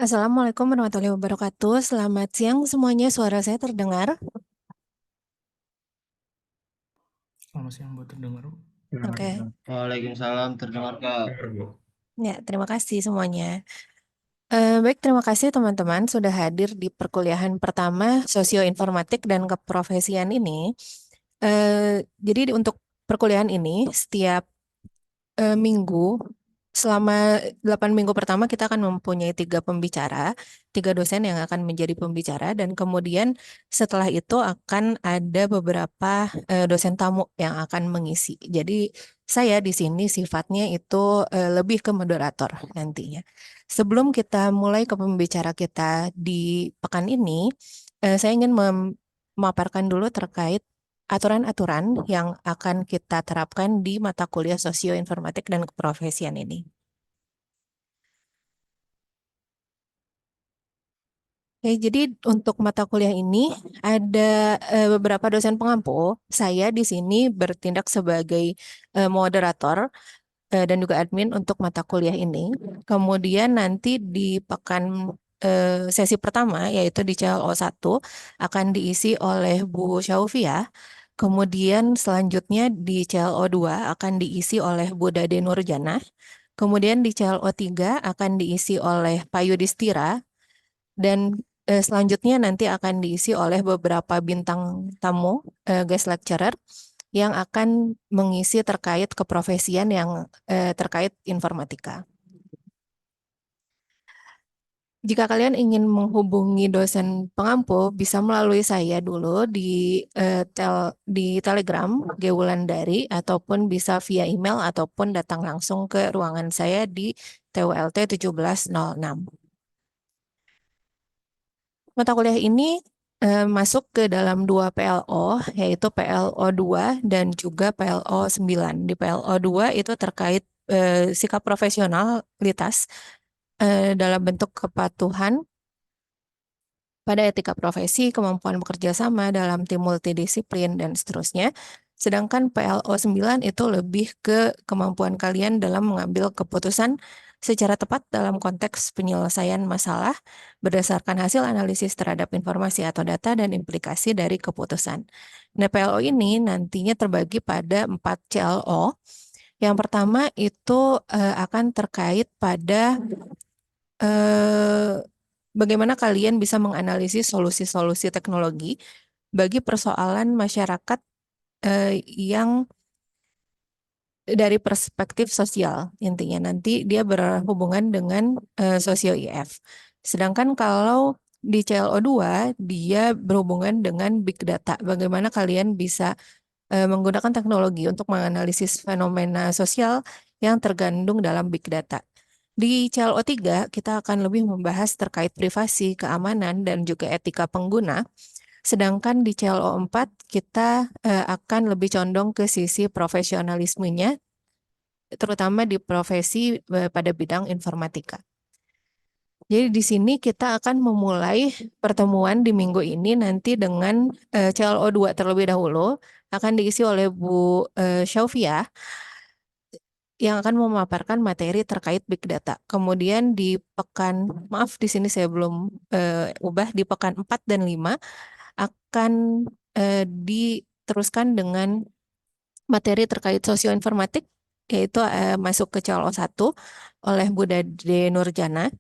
Assalamualaikum warahmatullahi wabarakatuh. Selamat siang semuanya. Suara saya terdengar? Selamat siang buat terdengar, Bu. Oke. Waalaikumsalam, terdengar Kak. Ya, terima kasih semuanya. Baik, terima kasih teman-teman sudah hadir di perkuliahan pertama Sosioinformatik dan Keprofesian ini. Jadi untuk perkuliahan ini setiap minggu selama 8 minggu pertama kita akan mempunyai 3 pembicara, 3 dosen yang akan menjadi pembicara dan kemudian setelah itu akan ada beberapa dosen tamu yang akan mengisi. Jadi saya di sini sifatnya itu lebih ke moderator nantinya. Sebelum kita mulai ke pembicara kita di pekan ini, saya ingin memaparkan dulu terkait aturan-aturan yang akan kita terapkan di mata kuliah Sosioinformatik dan Keprofesian ini. Oke, jadi untuk mata kuliah ini ada beberapa dosen pengampu. Saya di sini bertindak sebagai moderator dan juga admin untuk mata kuliah ini. Kemudian nanti di pekan sesi pertama, yaitu di CLO 1, akan diisi oleh Bu Syaufia. Kemudian selanjutnya di CLO 2 akan diisi oleh Bu Dade Nurjana. Kemudian di CLO 3 akan diisi oleh Pak Yudhistira. Dan selanjutnya nanti akan diisi oleh beberapa bintang tamu, guest lecturer, yang akan mengisi terkait keprofesian yang terkait informatika. Jika kalian ingin menghubungi dosen pengampu, bisa melalui saya dulu di Telegram Gewulandari ataupun bisa via email ataupun datang langsung ke ruangan saya di TWLT 1706. Mata kuliah ini masuk ke dalam 2 PLO, yaitu PLO 2 dan juga PLO 9. Di PLO 2 itu terkait sikap profesionalitas dalam bentuk kepatuhan pada etika profesi, kemampuan bekerja sama dalam tim multidisiplin, dan seterusnya. Sedangkan PLO 9 itu lebih ke kemampuan kalian dalam mengambil keputusan secara tepat dalam konteks penyelesaian masalah berdasarkan hasil analisis terhadap informasi atau data dan implikasi dari keputusan. Nah, PLO ini nantinya terbagi pada 4 CLO. Yang pertama itu akan terkait pada bagaimana kalian bisa menganalisis solusi-solusi teknologi bagi persoalan masyarakat yang dari perspektif sosial, intinya nanti dia berhubungan dengan sosio IF. Sedangkan kalau di CLO 2 dia berhubungan dengan big data. Bagaimana kalian bisa menggunakan teknologi untuk menganalisis fenomena sosial yang tergandung dalam big data. Di CLO 3 kita akan lebih membahas terkait privasi, keamanan, dan juga etika pengguna. Sedangkan di CLO 4 kita akan lebih condong ke sisi profesionalismenya, terutama di profesi pada bidang informatika. Jadi di sini kita akan memulai pertemuan di minggu ini nanti dengan CLO 2 terlebih dahulu, akan diisi oleh Bu Syaufia yang akan memaparkan materi terkait big data. Kemudian di pekan, maaf di sini saya belum ubah, di pekan 4 dan 5 akan diteruskan dengan materi terkait sosioinformatik, yaitu masuk ke CLO 1 oleh Bu Dade Nurjana.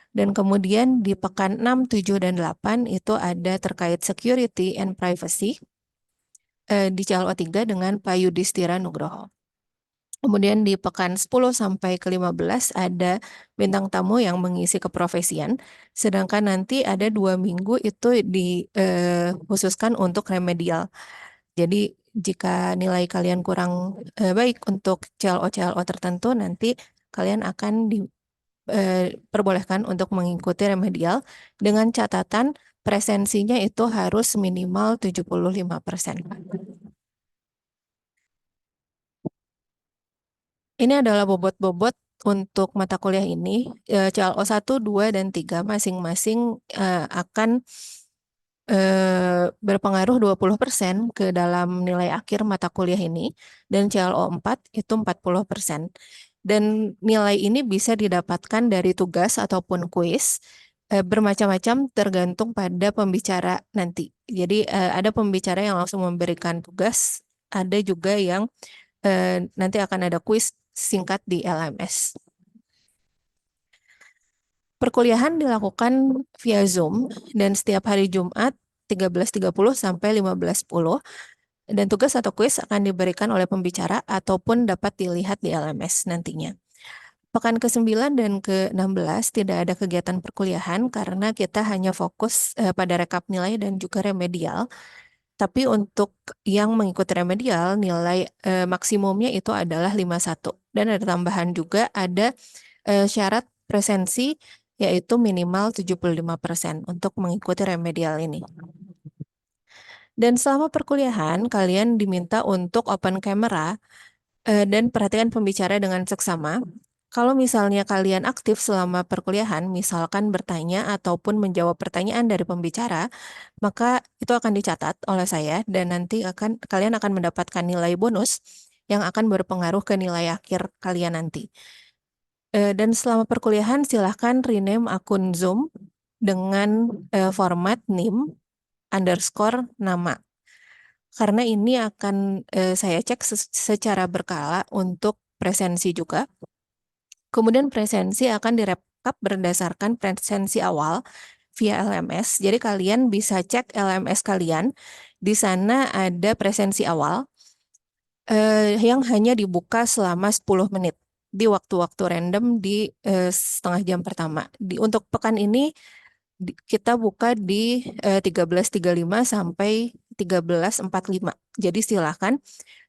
Dan kemudian di pekan 6, 7, dan 8 itu ada terkait security and privacy di CLO 3 dengan Pak Yudhistira Nugroho. Kemudian di pekan 10 sampai ke 15 ada bintang tamu yang mengisi keprofesian, sedangkan nanti ada 2 minggu itu dikhususkan untuk remedial. Jadi jika nilai kalian kurang baik untuk CLO-CLO tertentu, nanti kalian akan diperbolehkan untuk mengikuti remedial dengan catatan presensinya itu harus minimal 75%. Ini adalah bobot-bobot untuk mata kuliah ini. CLO 1, 2, dan 3 masing-masing akan berpengaruh 20% ke dalam nilai akhir mata kuliah ini, dan CLO 4 itu 40%. Dan nilai ini bisa didapatkan dari tugas ataupun kuis, bermacam-macam tergantung pada pembicara nanti. Jadi ada pembicara yang langsung memberikan tugas, ada juga yang nanti akan ada kuis singkat di LMS. Perkuliahan dilakukan via Zoom dan setiap hari Jumat 13.30 sampai 15.10 dan tugas atau kuis akan diberikan oleh pembicara ataupun dapat dilihat di LMS nantinya. Pekan ke-9 dan ke-16 tidak ada kegiatan perkuliahan karena kita hanya fokus pada rekap nilai dan juga remedial. Tapi untuk yang mengikuti remedial, nilai maksimumnya itu adalah 5,1. Dan ada tambahan juga, ada syarat presensi yaitu minimal 75% untuk mengikuti remedial ini. Dan selama perkuliahan, kalian diminta untuk open camera dan perhatikan pembicara dengan seksama. Kalau misalnya kalian aktif selama perkuliahan, misalkan bertanya ataupun menjawab pertanyaan dari pembicara, maka itu akan dicatat oleh saya dan nanti kalian akan mendapatkan nilai bonus yang akan berpengaruh ke nilai akhir kalian nanti. Dan selama perkuliahan silahkan rename akun Zoom dengan format NIM underscore nama. Karena ini akan saya cek secara berkala untuk presensi juga. Kemudian presensi akan direkap berdasarkan presensi awal via LMS. Jadi kalian bisa cek LMS kalian. Di sana ada presensi awal yang hanya dibuka selama 10 menit di waktu-waktu random di setengah jam pertama. Untuk pekan ini kita buka di 13.35 sampai 13.45. Jadi silakan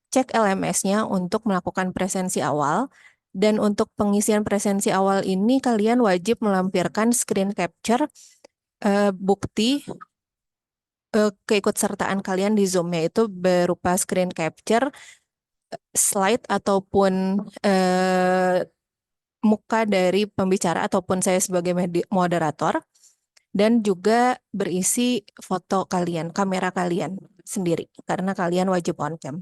cek LMS-nya untuk melakukan presensi awal. Dan untuk pengisian presensi awal ini kalian wajib melampirkan screen capture bukti keikutsertaan kalian di Zoom, yaitu berupa screen capture, slide ataupun muka dari pembicara ataupun saya sebagai moderator, dan juga berisi foto kalian, kamera kalian sendiri, karena kalian wajib on cam.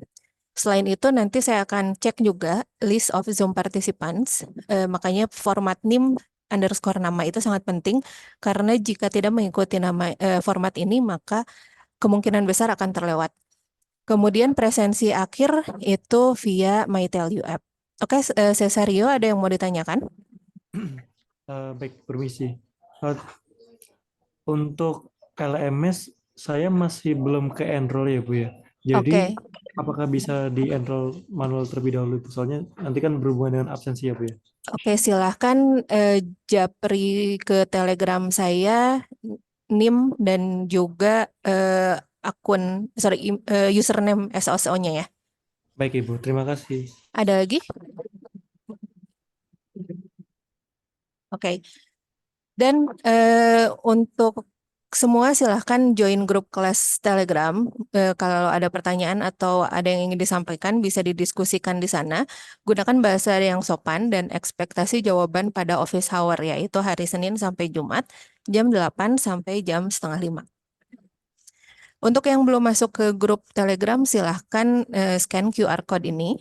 Selain itu nanti saya akan cek juga list of Zoom participants, makanya format NIM underscore nama itu sangat penting, karena jika tidak mengikuti format ini, maka kemungkinan besar akan terlewat. Kemudian presensi akhir itu via MyTellU app. Oke, Cesario, ada yang mau ditanyakan? Baik, permisi. Untuk LMS saya masih belum ke enroll ya Bu ya. Jadi Oke. apakah bisa di enroll manual terlebih dahulu? Soalnya nanti kan berhubungan dengan absensi ya Bu ya. Oke, silahkan japri ke Telegram saya, NIM dan juga username SOSO-nya ya. Baik Ibu, terima kasih. Ada lagi? Oke. Dan untuk semua silahkan join grup kelas Telegram. Kalau ada pertanyaan atau ada yang ingin disampaikan bisa didiskusikan di sana. Gunakan bahasa yang sopan dan ekspektasi jawaban pada office hour, yaitu hari Senin sampai Jumat jam 8 sampai jam setengah 5. Untuk yang belum masuk ke grup Telegram silahkan scan QR code ini.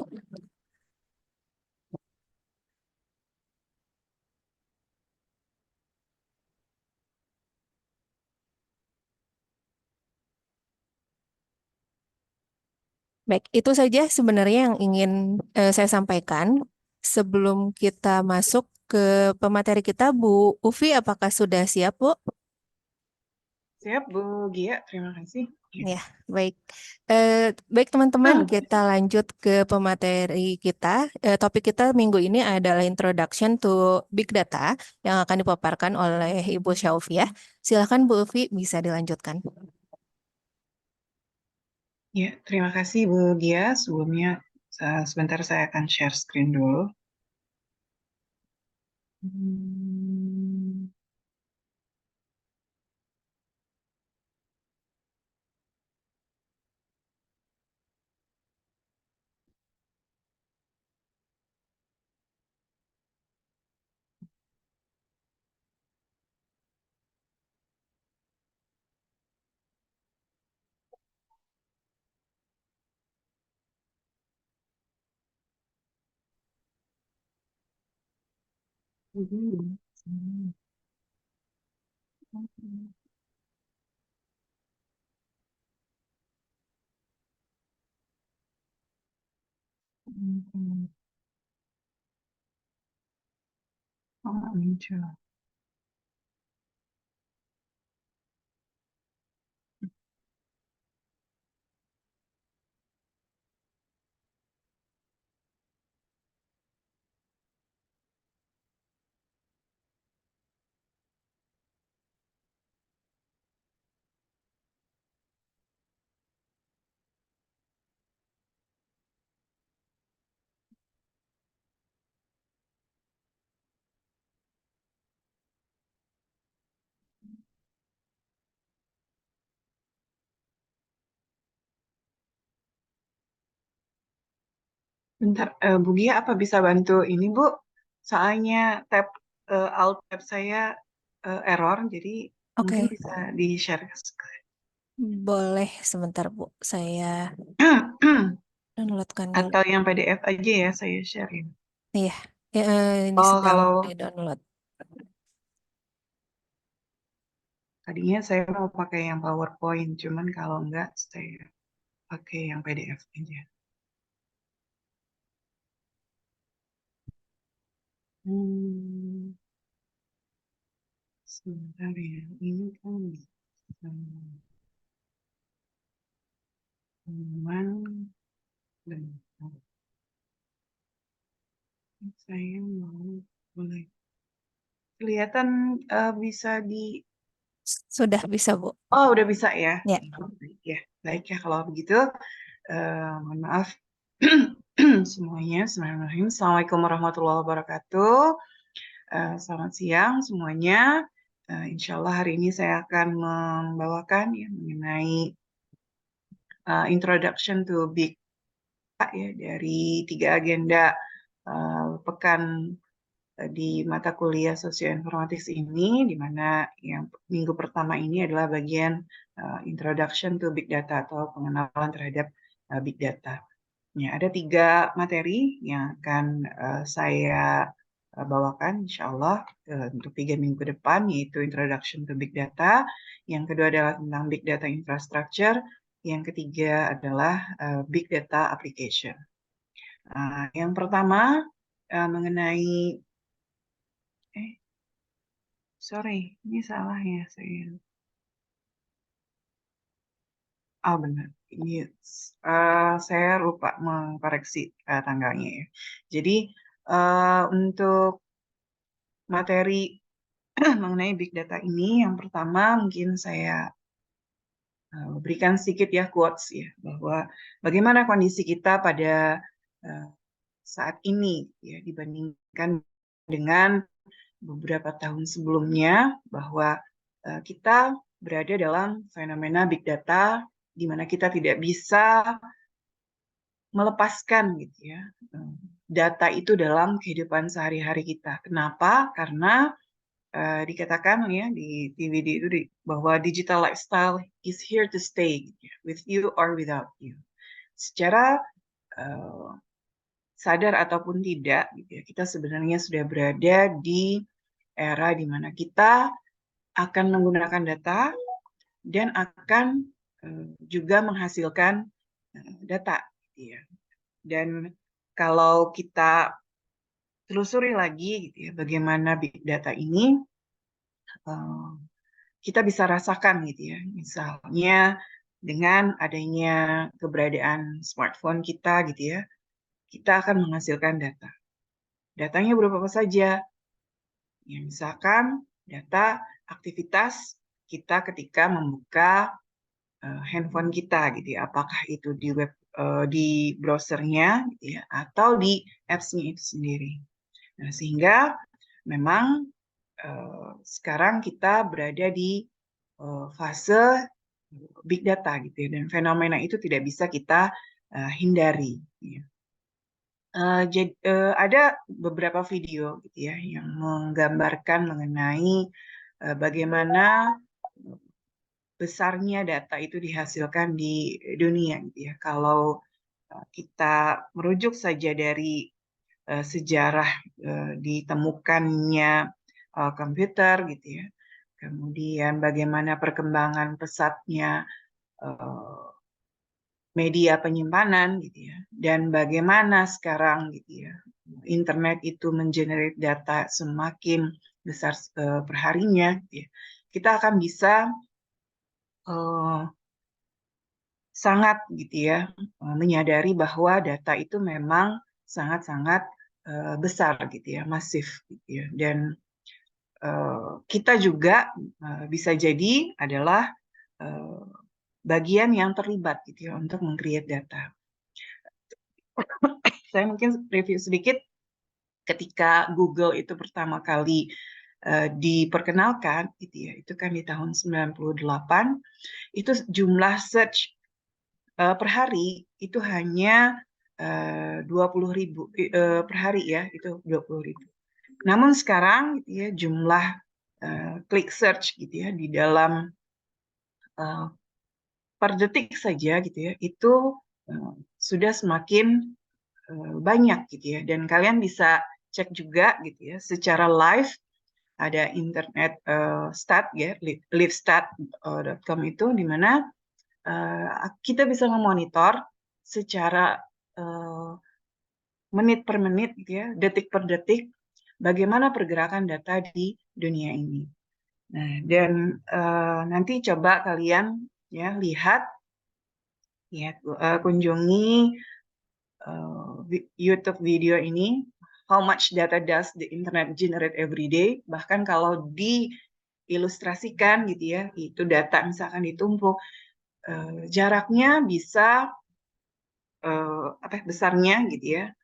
Baik, itu saja sebenarnya yang ingin saya sampaikan. Sebelum kita masuk ke pemateri kita, Bu Ufi, apakah sudah siap, Bu? Siap, Bu Gia. Terima kasih. Ya, baik. Baik teman-teman, kita lanjut ke pemateri kita. Topik kita minggu ini adalah Introduction to Big Data yang akan dipaparkan oleh Ibu Syaufiah. Silakan Bu Ufi, bisa dilanjutkan. Ya, terima kasih Bu Gia. Sebelumnya sebentar saya akan share screen dulu. Hmm. Oh, nggak muncul. Bentar, Bu Gia apa bisa bantu ini Bu? Soalnya Alt tab saya error, jadi mungkin Oke, bisa di-share ke boleh sebentar Bu. Saya downloadkan dulu. atau yang PDF aja ya saya sharein. Iya, ya, ini Oh, sedang kalau di-download. tadinya saya mau pakai yang PowerPoint, cuman kalau enggak saya pakai yang PDF aja. Sebentar ya, ini kan bisa teman dan saya mau boleh kelihatan bisa di Sudah bisa Bu. oh udah bisa ya. Ya, Ya, baik ya kalau begitu. Mohon maaf semuanya. Bismillahirrahmanirrahim. Assalamualaikum warahmatullahi wabarakatuh. Selamat siang semuanya. Insya Allah hari ini saya akan membawakan ya mengenai Introduction to Big Data ya dari 3 agenda pekan di mata kuliah Sosioinformatics ini, di mana yang minggu pertama ini adalah bagian Introduction to Big Data atau pengenalan terhadap Big Data. Ya, ada 3 materi yang akan saya bawakan insya Allah untuk 3 minggu ke depan, yaitu Introduction to Big Data, yang kedua adalah tentang Big Data Infrastructure, yang ketiga adalah Big Data Application. Yang pertama mengenai sorry, ini salah ya saya. Oh benar, ini saya lupa mengkoreksi tanggalnya ya. Jadi untuk materi mengenai big data ini, yang pertama mungkin saya berikan sedikit ya quotes ya, bahwa bagaimana kondisi kita pada saat ini ya dibandingkan dengan beberapa tahun sebelumnya, bahwa kita berada dalam fenomena big data di mana kita tidak bisa melepaskan gitu ya data itu dalam kehidupan sehari-hari kita. Kenapa? Karena dikatakan ya di TVD itu bahwa digital lifestyle is here to stay gitu ya, with you or without you. Secara sadar ataupun tidak gitu ya, kita sebenarnya sudah berada di era di mana kita akan menggunakan data dan akan juga menghasilkan data gitu ya. Dan kalau kita telusuri lagi gitu ya, bagaimana big data ini kita bisa rasakan gitu ya. Misalnya dengan adanya keberadaan smartphone kita gitu ya, kita akan menghasilkan data. Datanya berupa apa saja? Ya, misalkan data aktivitas kita ketika membuka handphone kita gitu ya, apakah itu di web di browsernya gitu ya, atau di apps-nya itu sendiri. Nah, sehingga memang sekarang kita berada di fase big data gitu ya, dan fenomena itu tidak bisa kita hindari. Ya. Jadi ada beberapa video gitu ya yang menggambarkan mengenai bagaimana besarnya data itu dihasilkan di dunia gitu ya. Kalau kita merujuk saja dari sejarah ditemukannya komputer gitu ya, kemudian bagaimana perkembangan pesatnya media penyimpanan gitu ya, dan bagaimana sekarang gitu ya internet itu mengenerate data semakin besar perharinya gitu ya. Kita akan bisa sangat gitu ya menyadari bahwa data itu memang sangat-sangat besar gitu ya, masif gitu ya. Dan kita juga bisa jadi adalah bagian yang terlibat gitu ya untuk meng-create data. Saya mungkin review sedikit ketika Google itu pertama kali diperkenalkan gitu ya, itu kan di tahun 98, itu jumlah search per hari itu hanya 20.000 per hari ya, itu 20.000. Namun sekarang gitu ya, jumlah klik search gitu ya di dalam per detik saja gitu ya, itu sudah semakin banyak gitu ya. Dan kalian bisa cek juga gitu ya, secara live ada internet stat ya, livestat.com itu di mana kita bisa memonitor secara menit per menit gitu ya, detik per detik bagaimana pergerakan data di dunia ini. Nah, dan nanti coba kalian ya lihat ya, kunjungi YouTube video ini, how much data does the internet generate every day. Bahkan kalau diilustrasikan gitu ya, itu data misalkan ditumpuk, jaraknya bisa besarnya gitu ya,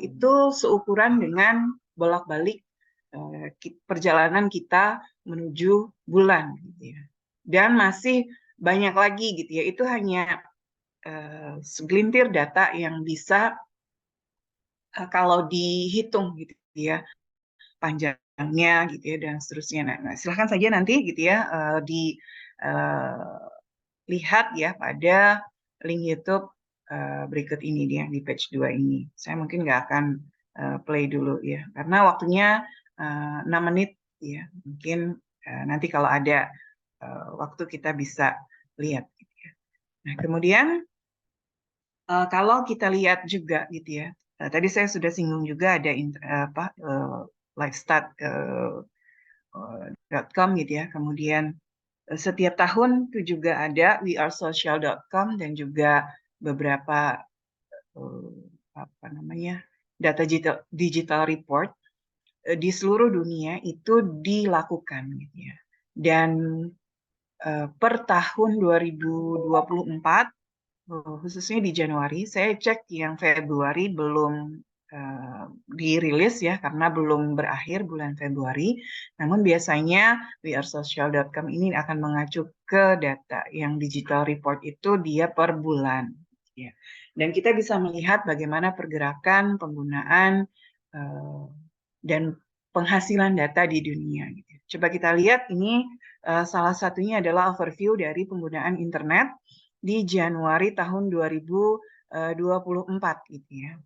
itu seukuran dengan bolak-balik perjalanan kita menuju bulan gitu ya. Dan masih banyak lagi gitu ya, itu hanya segelintir data yang bisa kalau dihitung gitu ya, panjangnya gitu ya, dan seterusnya. Nah, silahkan saja nanti gitu ya lihat ya pada link YouTube berikut ini dia di page 2 ini. Saya mungkin nggak akan play dulu ya, karena waktunya 6 menit ya. Mungkin nanti kalau ada waktu kita bisa lihat. Gitu ya. Nah, kemudian kalau kita lihat juga gitu ya, tadi saya sudah singgung juga ada livestat.com gitu ya. Kemudian setiap tahun itu juga ada wearesocial.com dan juga beberapa data digital report di seluruh dunia itu dilakukan gitu ya. Dan per tahun 2024 khususnya di Januari, saya cek yang Februari belum dirilis ya karena belum berakhir bulan Februari. Namun biasanya wearesocial.com ini akan mengacu ke data yang digital report itu dia per bulan. Ya. Dan kita bisa melihat bagaimana pergerakan, penggunaan, dan penghasilan data di dunia. Gitu. Coba kita lihat ini salah satunya adalah overview dari penggunaan internet di Januari tahun 2024 gitu ya.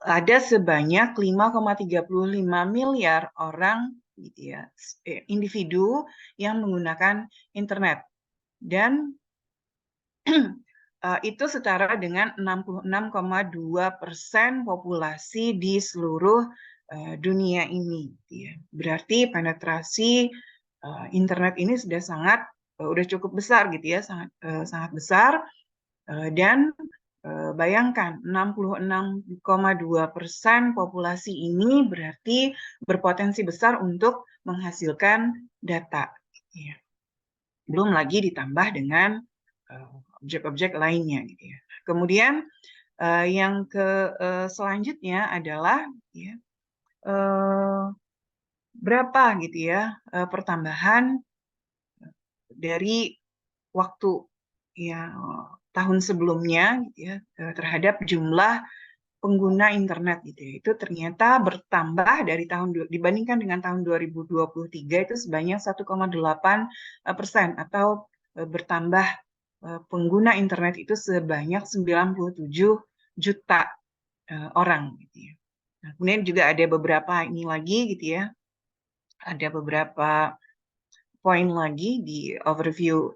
Ada sebanyak 5,35 miliar orang gitu ya, individu yang menggunakan internet. Dan itu setara dengan 66,2% populasi di seluruh dunia ini. Gitu ya. Berarti penetrasi internet ini sudah cukup besar gitu ya, sangat besar. Dan bayangkan 66,2% populasi ini berarti berpotensi besar untuk menghasilkan data. Gitu ya. Belum lagi ditambah dengan objek-objek lainnya gitu ya. Kemudian yang selanjutnya adalah ya, berapa gitu ya pertambahan dari waktu ya tahun sebelumnya gitu ya terhadap jumlah pengguna internet gitu ya. Itu ternyata bertambah dari dibandingkan dengan tahun 2023 itu sebanyak 1,8% atau bertambah pengguna internet itu sebanyak 97 juta orang gitu ya. Nah, kemudian juga ada beberapa ini lagi gitu ya. Ada beberapa poin lagi di overview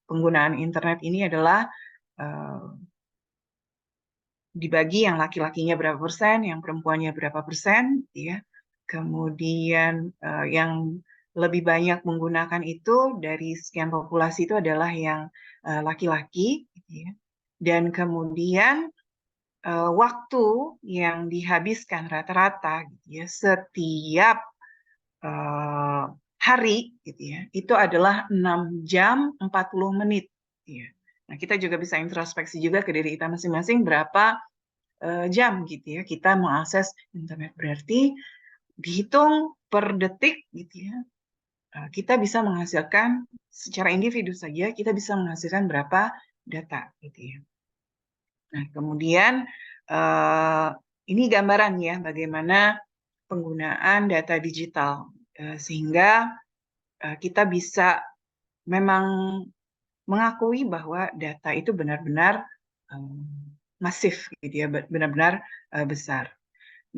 penggunaan internet ini adalah dibagi yang laki-lakinya berapa persen, yang perempuannya berapa persen, ya. Kemudian yang lebih banyak menggunakan itu dari sekian populasi itu adalah yang laki-laki, gitu ya. Dan kemudian waktu yang dihabiskan rata-rata, gitu ya, setiap hari, gitu ya, itu adalah 6 jam 40 menit. Gitu ya. Nah, kita juga bisa introspeksi juga ke diri kita masing-masing berapa jam gitu ya kita mengakses internet. Berarti dihitung per detik gitu ya, kita bisa menghasilkan secara individu saja kita bisa menghasilkan berapa data gitu ya. Nah, kemudian ini gambaran ya bagaimana penggunaan data digital sehingga kita bisa memang mengakui bahwa data itu benar-benar masif gitu ya, benar-benar besar.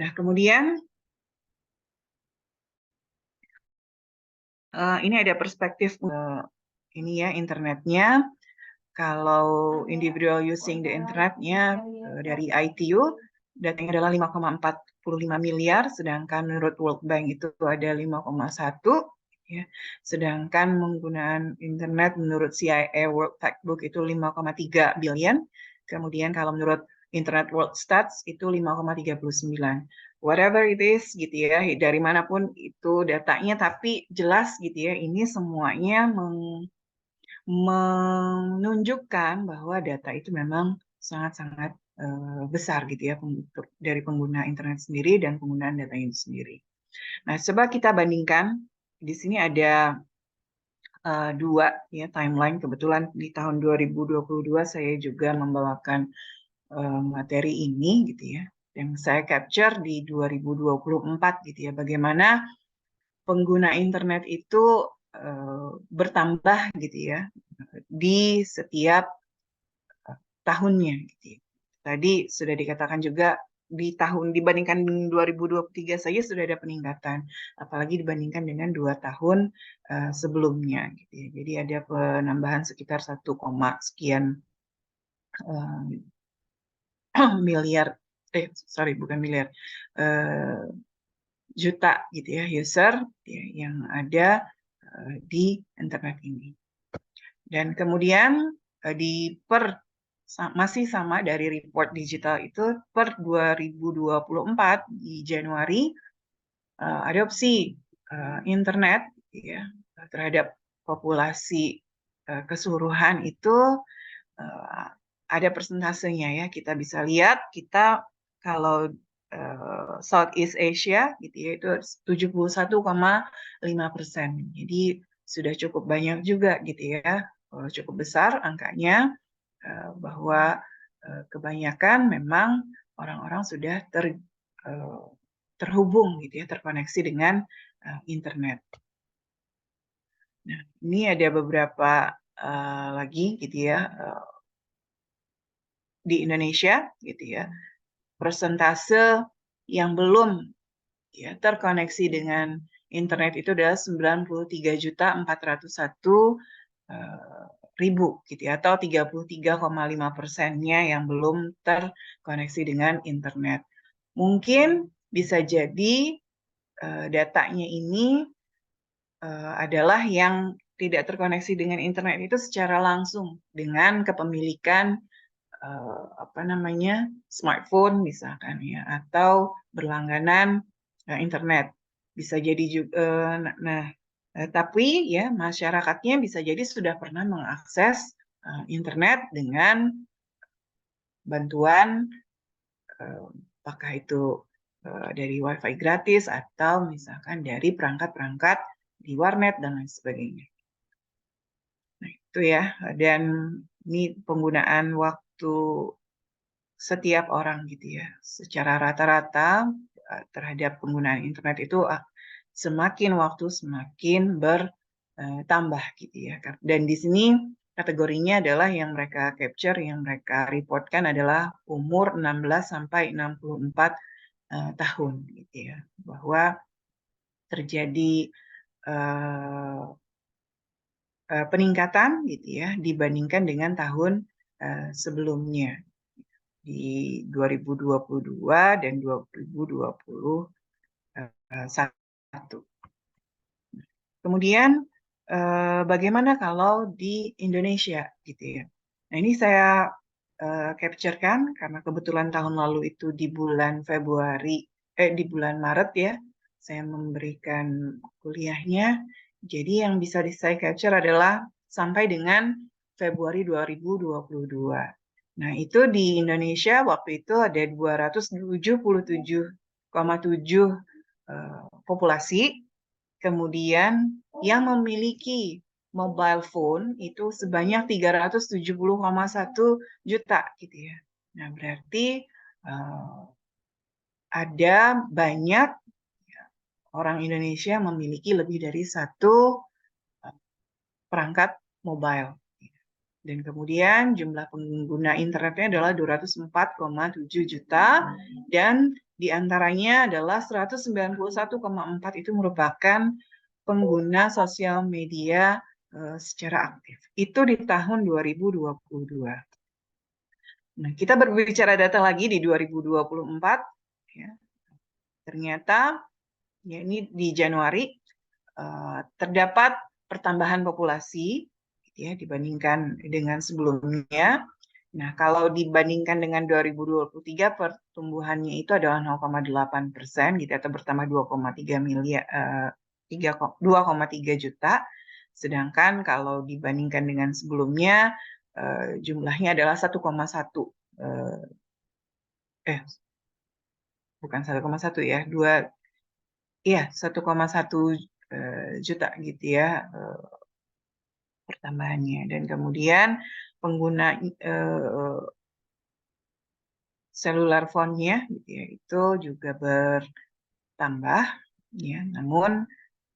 Nah, kemudian ini ada perspektif ini ya internetnya. Kalau individual using the internetnya dari ITU datanya adalah 5,45 miliar, sedangkan menurut World Bank itu ada 5,1. Ya. Sedangkan penggunaan internet menurut CIA World Factbook itu 5,3 billion. Kemudian kalau menurut Internet World Stats itu 5,39. Whatever it is gitu ya, dari manapun itu datanya, tapi jelas gitu ya, ini semuanya menunjukkan bahwa data itu memang sangat-sangat besar gitu ya dari pengguna internet sendiri dan penggunaan data itu sendiri. Nah, coba kita bandingkan. Di sini ada dua ya timeline. Kebetulan di tahun 2022 saya juga membawakan materi ini gitu ya. Yang saya capture di 2024 gitu ya. Bagaimana pengguna internet itu bertambah gitu ya di setiap tahunnya gitu ya. Tadi sudah dikatakan juga di tahun dibandingkan 2023 saja sudah ada peningkatan, apalagi dibandingkan dengan 2 tahun sebelumnya gitu ya. Jadi ada penambahan sekitar 1, sekian miliar bukan miliar juta gitu ya user ya, yang ada di internet ini. Dan kemudian masih sama dari report digital itu per 2024 di Januari adopsi internet ya terhadap populasi keseluruhan itu ada persentasenya ya. Kita bisa lihat kita kalau Southeast Asia gitu ya itu 71,5%. Jadi sudah cukup banyak juga gitu ya, cukup besar angkanya bahwa kebanyakan memang orang-orang sudah terhubung gitu ya, terkoneksi dengan internet. Nah, ini ada beberapa lagi gitu ya di Indonesia gitu ya. Persentase yang belum ya terkoneksi dengan internet itu adalah 93.401.000 gitu ya, atau 33,5%-nya yang belum terkoneksi dengan internet. Mungkin bisa jadi datanya ini adalah yang tidak terkoneksi dengan internet itu secara langsung dengan kepemilikan smartphone misalkan ya, atau berlangganan internet. Bisa jadi juga tapi ya masyarakatnya bisa jadi sudah pernah mengakses internet dengan bantuan apakah itu dari WiFi gratis atau misalkan dari perangkat-perangkat di warnet dan lain sebagainya. Nah, itu ya. Dan ini penggunaan waktu setiap orang gitu ya. Secara rata-rata terhadap penggunaan internet itu semakin waktu semakin bertambah gitu ya. Dan di sini kategorinya adalah yang mereka capture, yang mereka reportkan adalah umur 16 sampai 64 tahun gitu ya. Bahwa terjadi peningkatan gitu ya dibandingkan dengan tahun sebelumnya di 2022 dan 2021. Kemudian bagaimana kalau di Indonesia gitu ya. Nah, ini saya capture-kan karena kebetulan tahun lalu itu di bulan di bulan Maret ya, saya memberikan kuliahnya. Jadi yang bisa saya capture adalah sampai dengan Februari 2022. Nah, itu di Indonesia waktu itu ada 277,7 populasi. Kemudian yang memiliki mobile phone itu sebanyak 370,1 juta gitu ya. Nah, berarti ada banyak orang Indonesia yang memiliki lebih dari satu perangkat mobile. Dan kemudian jumlah pengguna internetnya adalah 204,7 juta dan diantaranya adalah 191,4 itu merupakan pengguna sosial media secara aktif. Itu di tahun 2022. Nah, kita berbicara data lagi di 2024. Ya. Ternyata ya ini di Januari terdapat pertambahan populasi ya dibandingkan dengan sebelumnya. Nah, kalau dibandingkan dengan 2023 pertumbuhannya itu adalah 0,8% gitu atau bertambah 2,3 miliar 2,3 juta. Sedangkan kalau dibandingkan dengan sebelumnya jumlahnya adalah 1,1 bukan 1,1 ya, 1,1 juta gitu ya pertambahannya. Dan kemudian pengguna seluler phone-nya gitu ya, itu juga bertambah ya, namun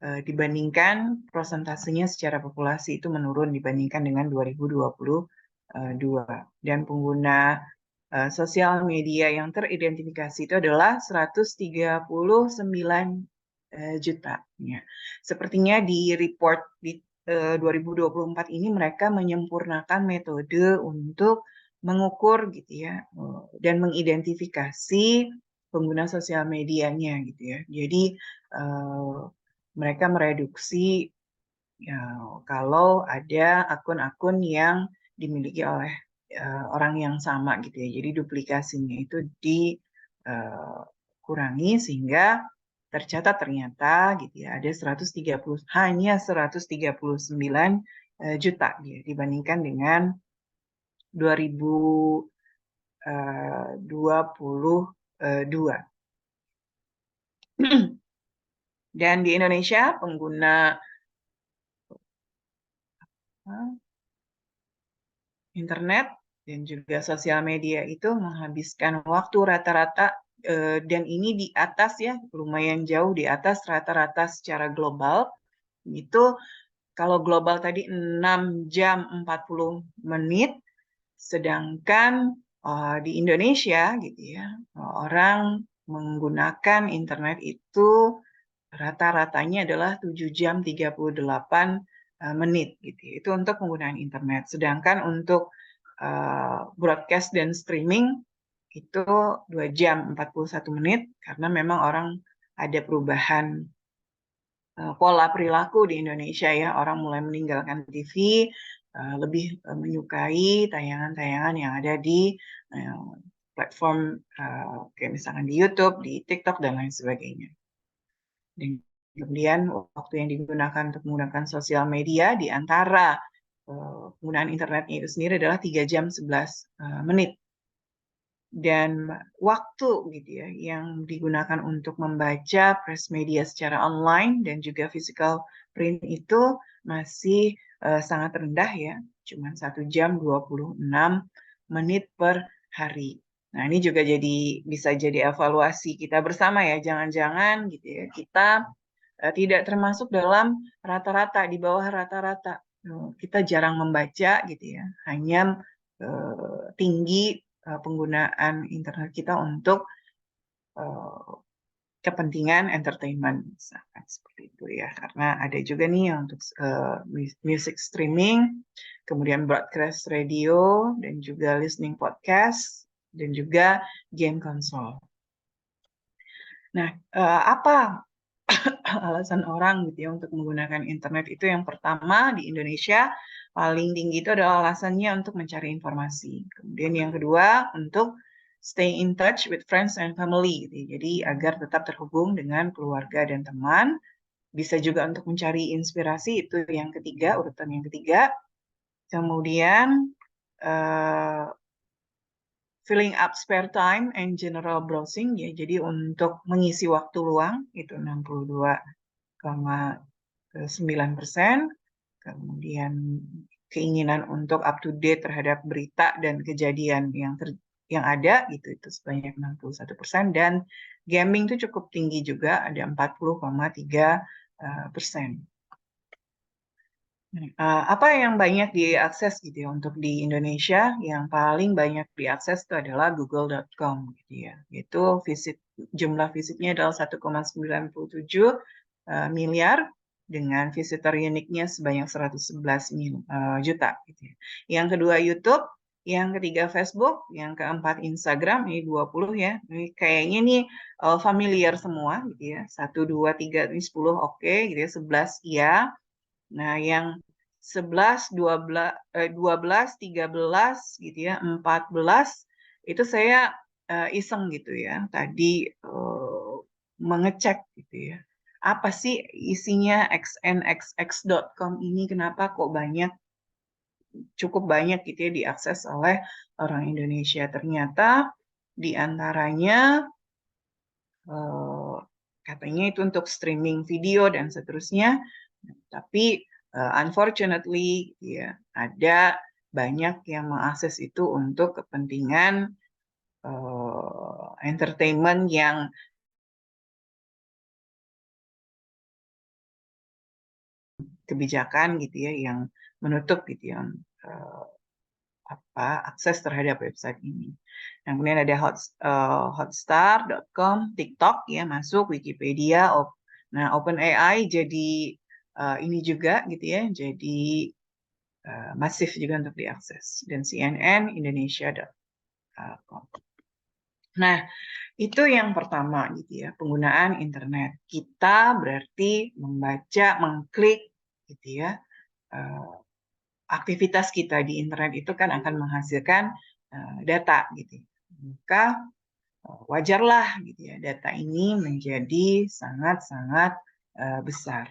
dibandingkan prosentasenya secara populasi itu menurun dibandingkan dengan 2022. Dan pengguna sosial media yang teridentifikasi itu adalah 139 juta. Ya. Sepertinya di report di 2024 ini mereka menyempurnakan metode untuk mengukur gitu ya dan mengidentifikasi pengguna sosial medianya gitu ya. Jadi mereka mereduksi ya, kalau ada akun-akun yang dimiliki oleh orang yang sama gitu ya. Jadi duplikasinya itu dikurangi sehingga tercatat ternyata gitu ya ada 139 juta ya, dibandingkan dengan 2022. Dan di Indonesia pengguna internet dan juga sosial media itu menghabiskan waktu rata-rata dan ini di atas ya, lumayan jauh di atas rata-rata secara global. Itu kalau global tadi 6 jam 40 menit, sedangkan di Indonesia gitu ya, orang menggunakan internet itu rata-ratanya adalah 7 jam 38 menit gitu. Itu untuk penggunaan internet. Sedangkan untuk broadcast dan streaming itu 2 jam 41 menit karena memang orang ada perubahan pola perilaku di Indonesia ya. Orang mulai meninggalkan TV, lebih menyukai tayangan-tayangan yang ada di platform kayak misalkan di YouTube, di TikTok dan lain sebagainya. Dan kemudian waktu yang digunakan untuk menggunakan sosial media di antara penggunaan internetnya itu sendiri adalah 3 jam 11 menit. Dan waktu gitu ya yang digunakan untuk membaca press media secara online dan juga physical print itu masih sangat rendah ya, cuma 1 jam 26 menit per hari. Nah, ini juga bisa jadi evaluasi kita bersama ya, jangan-jangan gitu ya kita tidak termasuk dalam rata-rata, di bawah rata-rata. Kita jarang membaca gitu ya, hanya tinggi penggunaan internet kita untuk kepentingan entertainment, misalkan seperti itu ya. Karena ada juga nih untuk music streaming, kemudian broadcast radio, dan juga listening podcast, dan juga game konsol. Nah, apa alasan orang gitu ya untuk menggunakan internet itu? Yang pertama di Indonesia paling tinggi itu adalah alasannya untuk mencari informasi. Kemudian yang kedua untuk stay in touch with friends and family gitu. Jadi agar tetap terhubung dengan keluarga dan teman. Bisa juga untuk mencari inspirasi, itu yang ketiga, urutan yang ketiga. Kemudian filling up spare time and general browsing ya. Jadi untuk mengisi waktu luang itu 62,9%. Kemudian keinginan untuk up to date terhadap berita dan kejadian yang ada itu sebanyak 61%, dan gaming itu cukup tinggi juga, ada 40,3%. Apa yang banyak diakses gitu ya untuk di Indonesia? Yang paling banyak diakses itu adalah google.com gitu ya. Itu jumlah visitnya adalah 1,97 miliar dengan visitor uniknya sebanyak 111 juta gitu ya. Yang kedua YouTube, yang ketiga Facebook, yang keempat Instagram, ini 20 ya. Ini kayaknya nih familiar semua gitu ya. 1, 2, 3, ini 10 oke gitu ya, 11 iya. Nah, yang 11, 12, 13 gitu ya, 14 itu saya iseng gitu ya. Tadi mengecek gitu ya. Apa sih isinya xnxx.com ini, kenapa kok cukup banyak gitu ya diakses oleh orang Indonesia. Ternyata di antaranya katanya itu untuk streaming video dan seterusnya. Tapi unfortunately ya ada banyak yang mengakses itu untuk kepentingan entertainment yang kebijakan gitu ya, yang menutup gitu ya akses terhadap website ini. Nah, kemudian ada hotstar.com, TikTok ya masuk, Wikipedia, nah OpenAI jadi ini juga gitu ya, jadi masif juga untuk diakses, dan CNN Indonesia.com. Nah, itu yang pertama gitu ya, penggunaan internet. Kita berarti membaca, mengklik gitu ya, aktivitas kita di internet itu kan akan menghasilkan data gitu. Maka wajarlah gitu ya data ini menjadi sangat-sangat besar.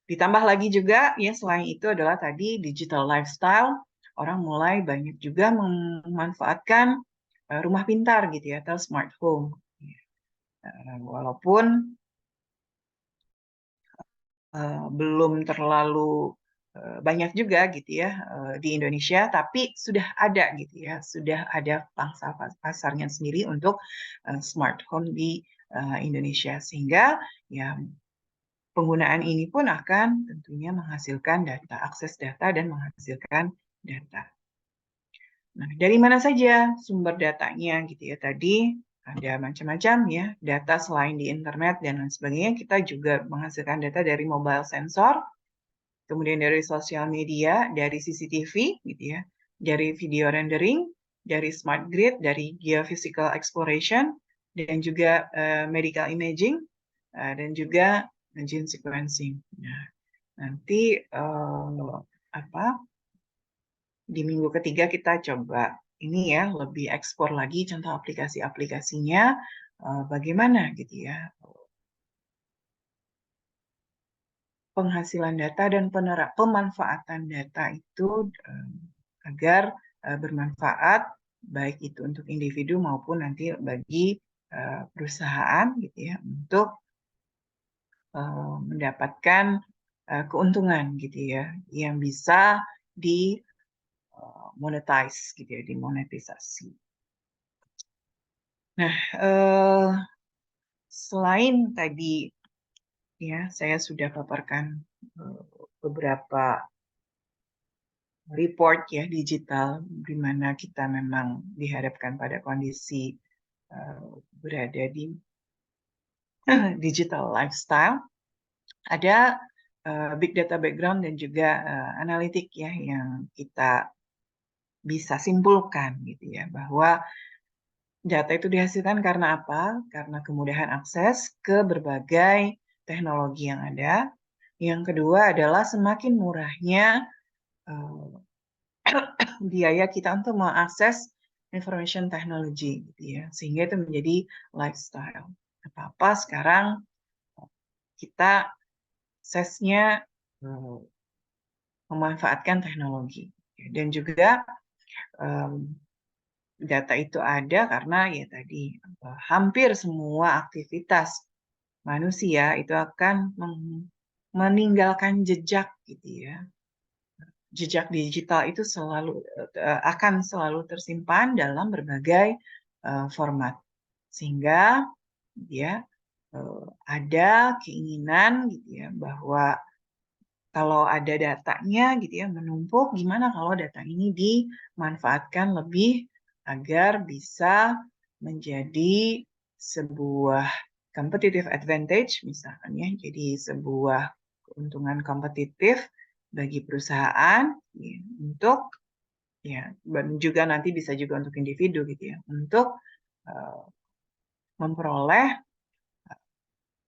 Ditambah lagi juga ya, selain itu adalah tadi digital lifestyle, orang mulai banyak juga memanfaatkan rumah pintar gitu ya, atau smart home. Walaupun belum terlalu banyak juga gitu ya di Indonesia, tapi sudah ada gitu ya, sudah ada pangsa pasarnya sendiri untuk smart home di Indonesia, sehingga ya penggunaan ini pun akan tentunya menghasilkan data, akses data dan menghasilkan data. Nah, dari mana saja sumber datanya gitu ya? Tadi ada macam-macam ya, data selain di internet dan lain sebagainya. Kita juga menghasilkan data dari mobile sensor, kemudian dari sosial media, dari CCTV gitu ya, dari video rendering, dari smart grid, dari geophysical exploration, dan juga medical imaging, dan juga gene sequencing. Nah, nanti di minggu ketiga kita coba ini ya, lebih ekspor lagi contoh aplikasi-aplikasinya, bagaimana gitu ya penghasilan data dan pemanfaatan data itu agar bermanfaat baik itu untuk individu maupun nanti bagi perusahaan gitu ya, untuk mendapatkan keuntungan gitu ya yang bisa di monetize gitu ya, dimonetisasi. Nah, selain tadi ya saya sudah paparkan beberapa report ya digital di mana kita memang dihadapkan pada kondisi berada di digital lifestyle, ada big data background dan juga analitik ya yang kita bisa simpulkan gitu ya, bahwa data itu dihasilkan karena apa? Karena kemudahan akses ke berbagai teknologi yang ada. Yang kedua adalah semakin murahnya biaya kita untuk mengakses information technology gitu ya, sehingga itu menjadi lifestyle. Apa-apa sekarang kita aksesnya memanfaatkan teknologi. Dan juga data itu ada karena ya tadi hampir semua aktivitas manusia itu akan meninggalkan jejak gitu ya. Jejak digital itu akan selalu tersimpan dalam berbagai format, sehingga ya ada keinginan gitu ya bahwa kalau ada datanya gitu ya menumpuk, gimana kalau data ini dimanfaatkan lebih agar bisa menjadi sebuah competitive advantage misalkan ya, jadi sebuah keuntungan kompetitif bagi perusahaan ya, untuk ya juga nanti bisa juga untuk individu gitu ya, untuk memperoleh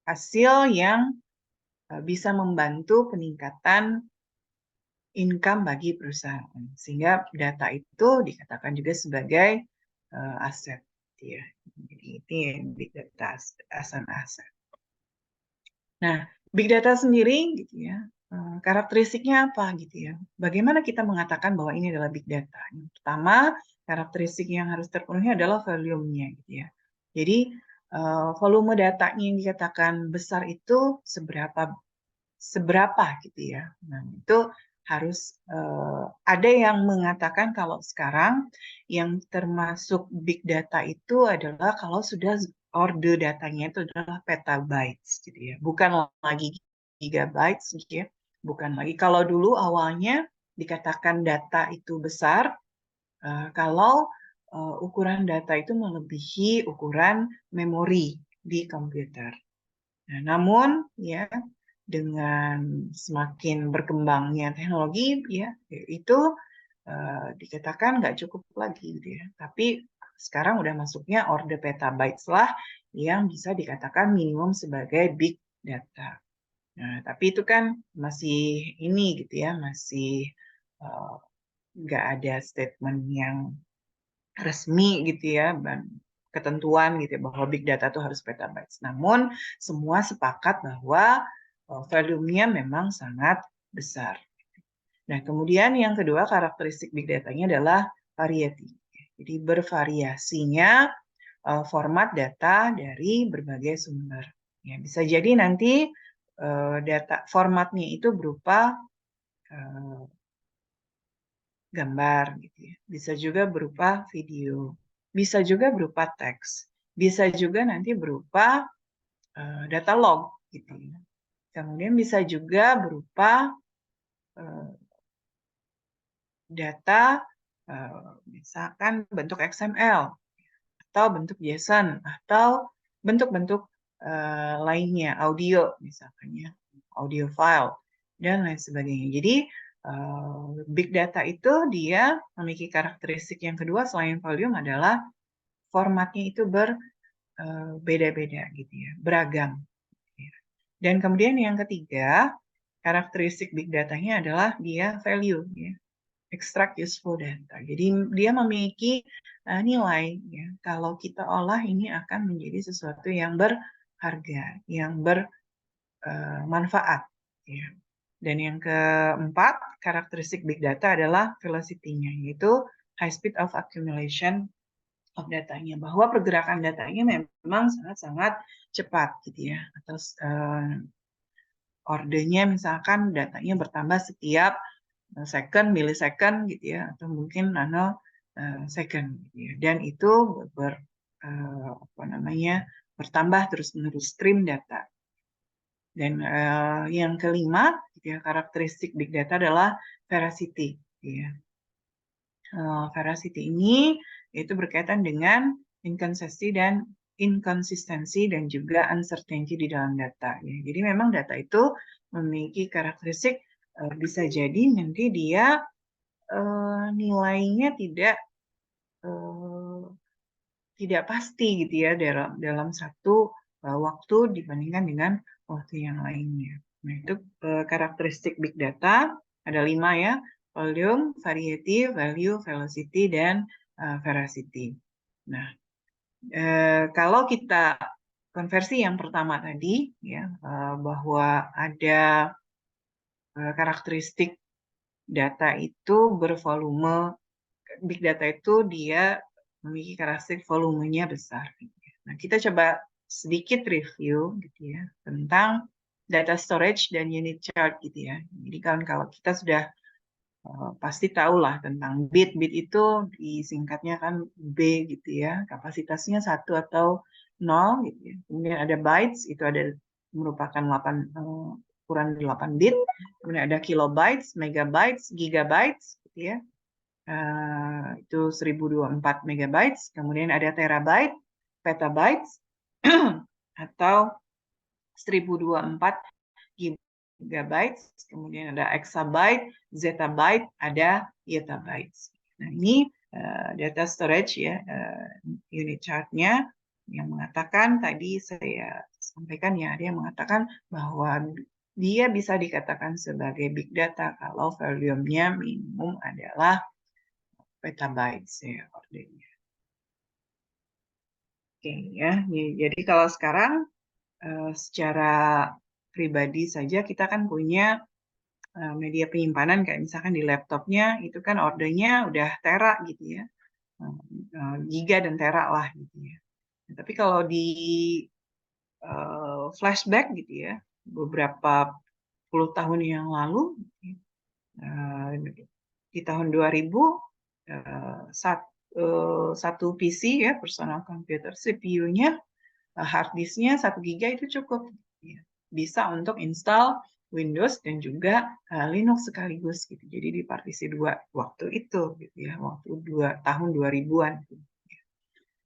hasil yang bisa membantu peningkatan income bagi perusahaan, sehingga data itu dikatakan juga sebagai aset ya. Jadi ini big data as an asset. Nah, big data sendiri gitu ya, karakteristiknya apa gitu ya? Bagaimana kita mengatakan bahwa ini adalah big data? Yang pertama, karakteristik yang harus terpenuhi adalah volume-nya gitu ya. Jadi volume datanya yang dikatakan besar itu seberapa gitu ya. Nah, itu harus ada yang mengatakan kalau sekarang yang termasuk big data itu adalah kalau sudah order datanya itu adalah petabytes gitu ya, bukan lagi gigabytes gitu ya, bukan lagi. Kalau dulu awalnya dikatakan data itu besar kalau ukuran data itu melebihi ukuran memori di komputer. Nah, namun ya dengan semakin berkembangnya teknologi ya itu dikatakan nggak cukup lagi gitu ya. Tapi sekarang udah masuknya order petabytes lah yang bisa dikatakan minimum sebagai big data. Nah, tapi itu kan masih ini gitu ya, masih nggak ada statement yang resmi gitu ya, ketentuan gitu ya, bahwa big data itu harus petabytes. Namun semua sepakat bahwa volume-nya memang sangat besar. Nah, kemudian yang kedua karakteristik big data-nya adalah variety. Jadi bervariasinya format data dari berbagai sumber. Ya, bisa jadi nanti data formatnya itu berupa gambar gitu ya. Bisa juga berupa video, bisa juga berupa teks, bisa juga nanti berupa data log gitu ya. Kemudian bisa juga berupa data misalkan bentuk XML atau bentuk JSON atau bentuk-bentuk lainnya, audio misalkan ya, audio file dan lain sebagainya. Jadi big data itu dia memiliki karakteristik yang kedua selain volume adalah formatnya itu berbeda-beda gitu ya, beragam. Dan kemudian yang ketiga, karakteristik big data-nya adalah dia value ya, extract useful data. Jadi dia memiliki nilai ya. Kalau kita olah ini akan menjadi sesuatu yang berharga, yang bermanfaat ya. Dan yang keempat, karakteristik big data adalah velocity-nya, yaitu high speed of accumulation of datanya, bahwa pergerakan datanya memang sangat-sangat cepat gitu ya. Atau ordernya misalkan datanya bertambah setiap second, millisecond gitu ya, atau mungkin nanosecond gitu ya. Dan itu bertambah terus-menerus stream data. Dan yang kelima, gitu ya, karakteristik big data adalah veracity. Gitu ya. Veracity ini itu berkaitan dengan inconsistency dan inkonsistensi dan juga uncertainty di dalam data. Ya. Jadi memang data itu memiliki karakteristik bisa jadi nanti dia nilainya tidak pasti gitu ya dalam satu waktu dibandingkan dengan waktu yang lainnya. Nah, itu karakteristik big data ada 5 ya: volume, variety, value, velocity, dan veracity. Nah, kalau kita konversi yang pertama tadi ya, bahwa ada karakteristik data itu bervolume, big data itu dia memiliki karakteristik volumenya besar. Nah, kita coba sedikit review gitu ya tentang data storage dan unit chart gitu ya. Jadi kan kalau kita sudah pasti tahu lah tentang bit. Bit itu disingkatnya kan B gitu ya. Kapasitasnya 1 atau 0 gitu ya. Kemudian ada bytes, itu ada merupakan ukuran 8 bit. Kemudian ada kilobytes, megabytes, gigabytes gitu ya. Itu 1024 megabytes. Kemudian ada terabyte, petabytes, atau 1024 gigabytes, kemudian ada exabyte, zettabyte, ada yottabytes. Nah, ini data storage ya, unit chart-nya yang mengatakan, tadi saya sampaikan ya, dia mengatakan bahwa dia bisa dikatakan sebagai big data kalau volume-nya minimum adalah petabytes ya ordernya. Oke ya, jadi kalau sekarang secara pribadi saja kita kan punya media penyimpanan kayak misalkan di laptopnya itu kan ordernya udah tera gitu ya, giga dan tera lah gitu ya. Nah, tapi kalau di flashback gitu ya, beberapa puluh tahun yang lalu di tahun 2000 satu PC ya, personal computer, CPU-nya, hard disk-nya 1 giga itu cukup ya. Bisa untuk install Windows dan juga Linux sekaligus gitu. Jadi di partisi 2 waktu itu gitu ya, waktu tahun 2000-an,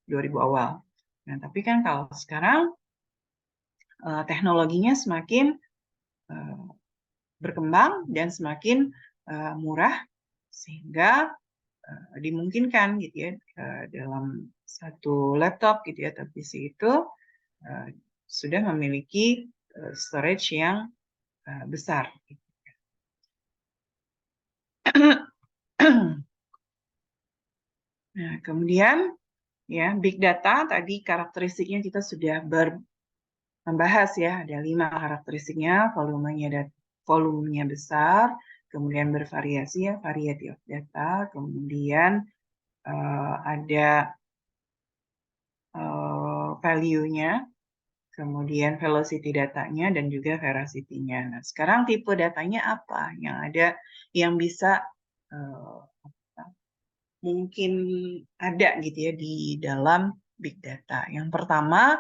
2000 awal. Nah, tapi kan kalau sekarang teknologinya semakin berkembang dan semakin murah sehingga dimungkinkan gitu ya dalam satu laptop gitu ya atau PC itu sudah memiliki storage yang besar. Nah, kemudian ya big data tadi karakteristiknya kita sudah membahas ya, ada 5 karakteristiknya, volumenya besar, kemudian bervariasi ya, variety of data, kemudian ada value-nya, kemudian velocity datanya, dan juga veracity-nya. Nah, sekarang tipe datanya apa yang ada, yang bisa mungkin ada gitu ya di dalam big data. Yang pertama,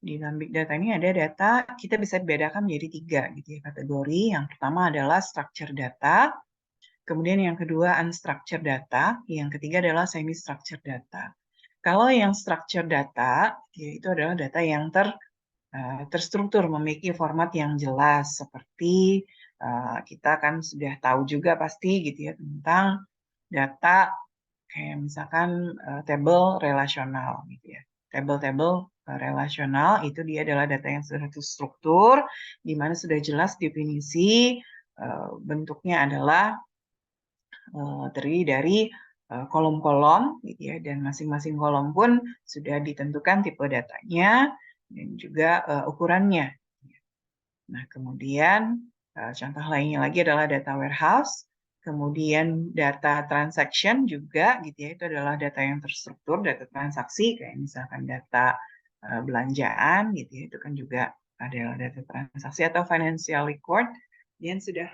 di dalam big data ini ada data, kita bisa bedakan menjadi 3 gitu ya kategori. Yang pertama adalah structured data, kemudian yang kedua unstructured data, yang ketiga adalah semi-structured data. Kalau yang structured data, ya itu adalah data yang terstruktur, memiliki format yang jelas, seperti kita kan sudah tahu juga pasti gitu ya tentang data kayak misalkan tabel relasional gitu ya. Tabel-tabel relasional itu dia adalah data yang sudah terstruktur, di mana sudah jelas definisi, bentuknya adalah terdiri dari kolom-kolom gitu ya, dan masing-masing kolom pun sudah ditentukan tipe datanya dan juga ukurannya. Nah, kemudian contoh lainnya lagi adalah data warehouse, kemudian data transaction juga gitu ya, itu adalah data yang terstruktur, data transaksi kayak misalkan data belanjaan gitu ya, itu kan juga adalah data transaksi, atau financial record, dan sudah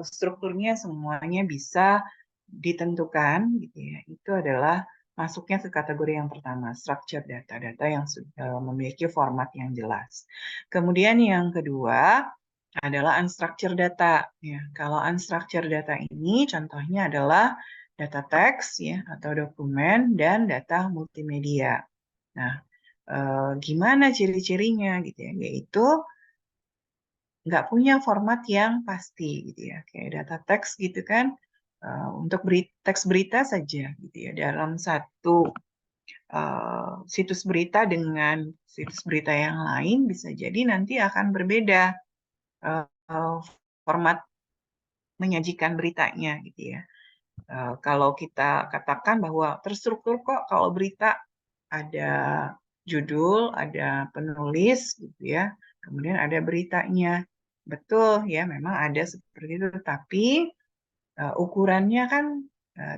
strukturnya semuanya bisa ditentukan gitu ya, itu adalah masuknya ke kategori yang pertama, structured data, data yang memiliki format yang jelas. Kemudian yang kedua adalah unstructured data. Ya, kalau unstructured data ini contohnya adalah data teks ya atau dokumen dan data multimedia. Nah, Gimana ciri-cirinya gitu ya, yaitu nggak punya format yang pasti gitu ya, kayak data teks gitu kan, untuk teks berita saja gitu ya, dalam satu situs berita dengan situs berita yang lain bisa jadi nanti akan berbeda format menyajikan beritanya gitu ya. Kalau kita katakan bahwa terstruktur kok kalau berita ada judul, ada penulis gitu ya, kemudian ada beritanya. Betul ya, memang ada seperti itu, tapi ukurannya kan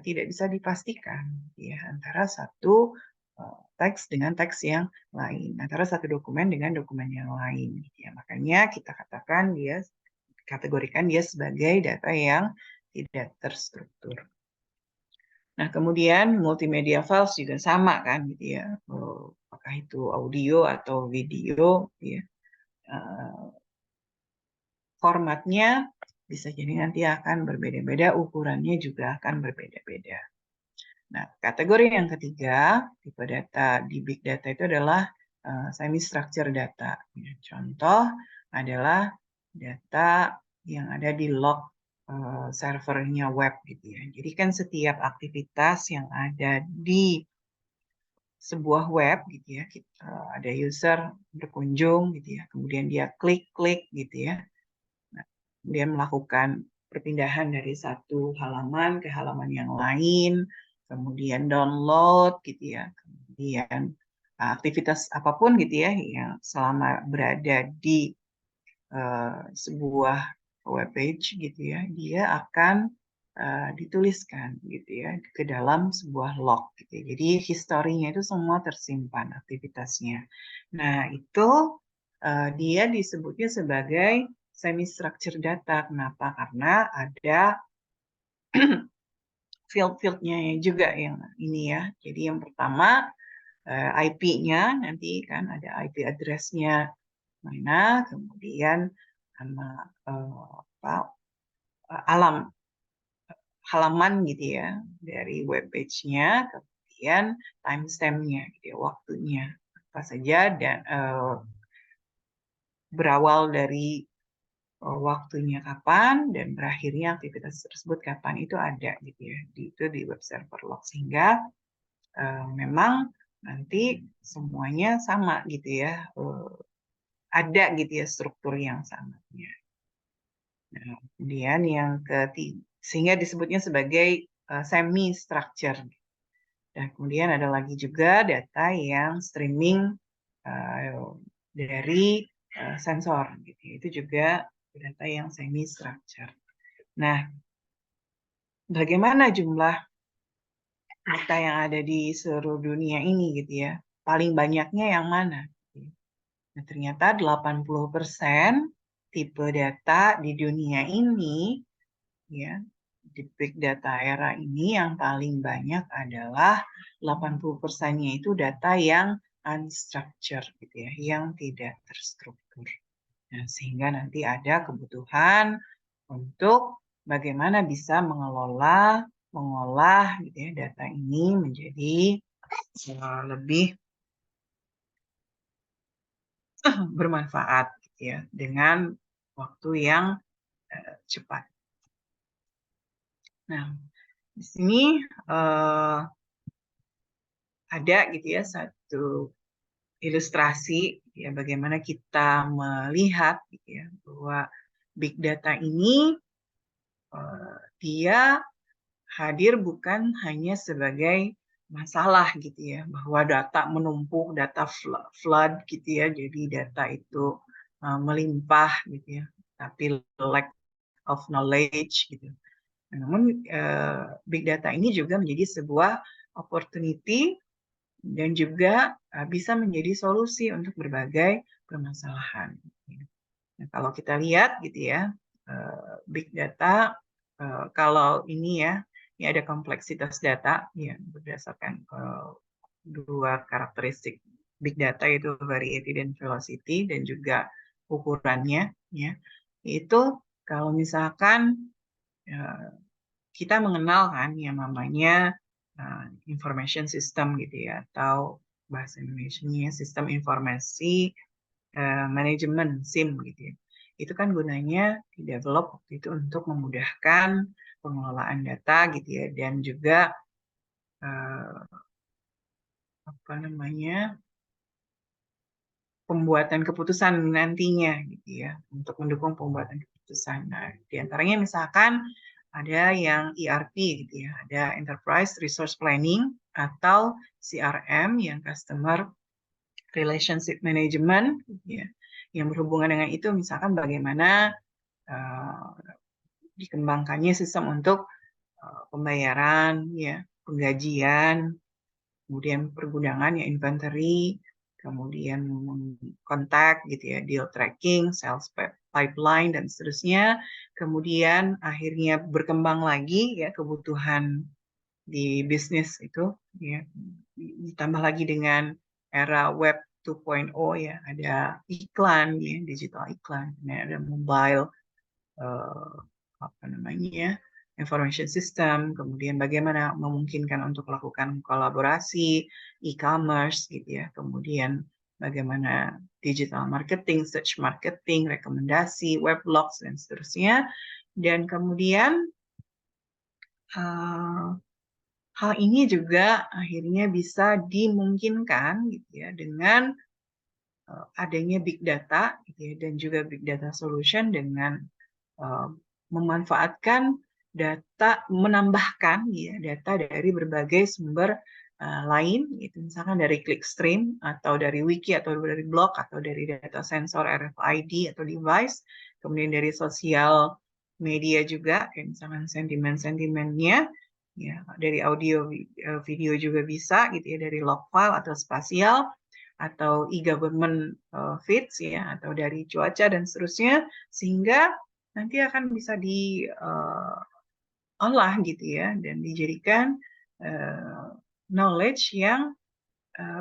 tidak bisa dipastikan ya antara satu teks dengan teks yang lain, antara satu dokumen dengan dokumen yang lain gitu ya. Makanya kita kategorikan dia sebagai data yang tidak terstruktur. Nah, kemudian multimedia files juga sama kan gitu ya. Apakah itu audio atau video ya. Formatnya bisa jadi nanti akan berbeda-beda, ukurannya juga akan berbeda-beda. Nah, kategori yang ketiga, tipe data di big data itu adalah semi-structured data. Contoh adalah data yang ada di log servernya web gitu ya. Jadi kan setiap aktivitas yang ada di sebuah web gitu ya, ada user berkunjung gitu ya, kemudian dia klik-klik gitu ya. Nah, dia melakukan perpindahan dari satu halaman ke halaman yang lain, kemudian download gitu ya, kemudian aktivitas apapun gitu ya yang selama berada di sebuah web page gitu ya, dia akan dituliskan gitu ya ke dalam sebuah log gitu ya. Jadi historinya itu semua tersimpan aktivitasnya. Nah, itu dia disebutnya sebagai semi-structured data. Kenapa? Karena ada field-fieldnya juga yang ini ya. Jadi yang pertama IP-nya nanti kan ada IP address-nya mana, kemudian sama alam halaman gitu ya dari web page-nya, kemudian timestamp-nya gitu ya, waktunya apa saja dan berawal dari waktunya kapan dan berakhirnya aktivitas tersebut kapan itu ada gitu ya itu di web server log, sehingga memang nanti semuanya sama gitu ya, ada gitu ya struktur yang sama. Nah, kemudian yang ketiga, sehingga disebutnya sebagai semi structure. Dan kemudian ada lagi juga data yang streaming dari sensor gitu. Itu juga data yang semi structure. Nah, bagaimana jumlah data yang ada di seluruh dunia ini gitu ya? Paling banyaknya yang mana? Nah, ternyata 80% tipe data di dunia ini ya, di big data era ini yang paling banyak adalah 80%-nya itu data yang unstructured gitu ya, yang tidak terstruktur. Nah, sehingga nanti ada kebutuhan untuk bagaimana bisa mengolah gitu ya, data ini menjadi lebih bermanfaat gitu ya, dengan waktu yang cepat. Nah, di sini ada gitu ya satu ilustrasi ya bagaimana kita melihat gitu ya bahwa big data ini dia hadir bukan hanya sebagai masalah gitu ya, bahwa data menumpuk, data flood gitu ya, jadi data itu melimpah gitu ya, tapi lack of knowledge gitu. Namun big data ini juga menjadi sebuah opportunity dan juga bisa menjadi solusi untuk berbagai permasalahan. Nah, kalau kita lihat gitu ya, big data, kalau ini ya, ini ada kompleksitas data ya berdasarkan dua karakteristik big data, yaitu variety dan velocity, dan juga ukurannya ya. Itu kalau misalkan kita mengenal kan yang namanya information system gitu ya, atau bahasa Indonesianya sistem informasi manajemen SIM gitu ya. Itu kan gunanya di-develop waktu itu untuk memudahkan pengelolaan data gitu ya, dan juga apa namanya, pembuatan keputusan nantinya gitu ya, untuk mendukung pembuatan keputusan. Nah, di antaranya misalkan ada yang ERP gitu ya, ada Enterprise Resource Planning atau CRM yang Customer Relationship Management gitu ya, yang berhubungan dengan itu, misalkan bagaimana dikembangkannya sistem untuk pembayaran ya, penggajian, kemudian pergudangan ya, inventory, kemudian kontak gitu ya, deal tracking, sales pipeline dan seterusnya. Kemudian akhirnya berkembang lagi ya kebutuhan di bisnis itu ya, ditambah lagi dengan era web 2.0 ya, ada iklan ya, digital iklan, ada mobile apa namanya, information system, kemudian bagaimana memungkinkan untuk melakukan kolaborasi, e-commerce gitu ya, kemudian bagaimana digital marketing, search marketing, rekomendasi, weblogs dan seterusnya. Dan kemudian hal ini juga akhirnya bisa dimungkinkan gitu ya dengan adanya big data gitu ya, dan juga big data solution dengan memanfaatkan data, menambahkan ya data dari berbagai sumber lain, gitu. Misalkan dari clickstream atau dari wiki atau dari blog atau dari data sensor RFID atau device, kemudian dari sosial media juga, kayak misalkan sentimen-sentimennya, ya dari audio video juga bisa gitu ya, dari log file atau spasial atau e-government feeds ya, atau dari cuaca dan seterusnya, sehingga nanti akan bisa diolah gitu ya, dan dijadikan knowledge yang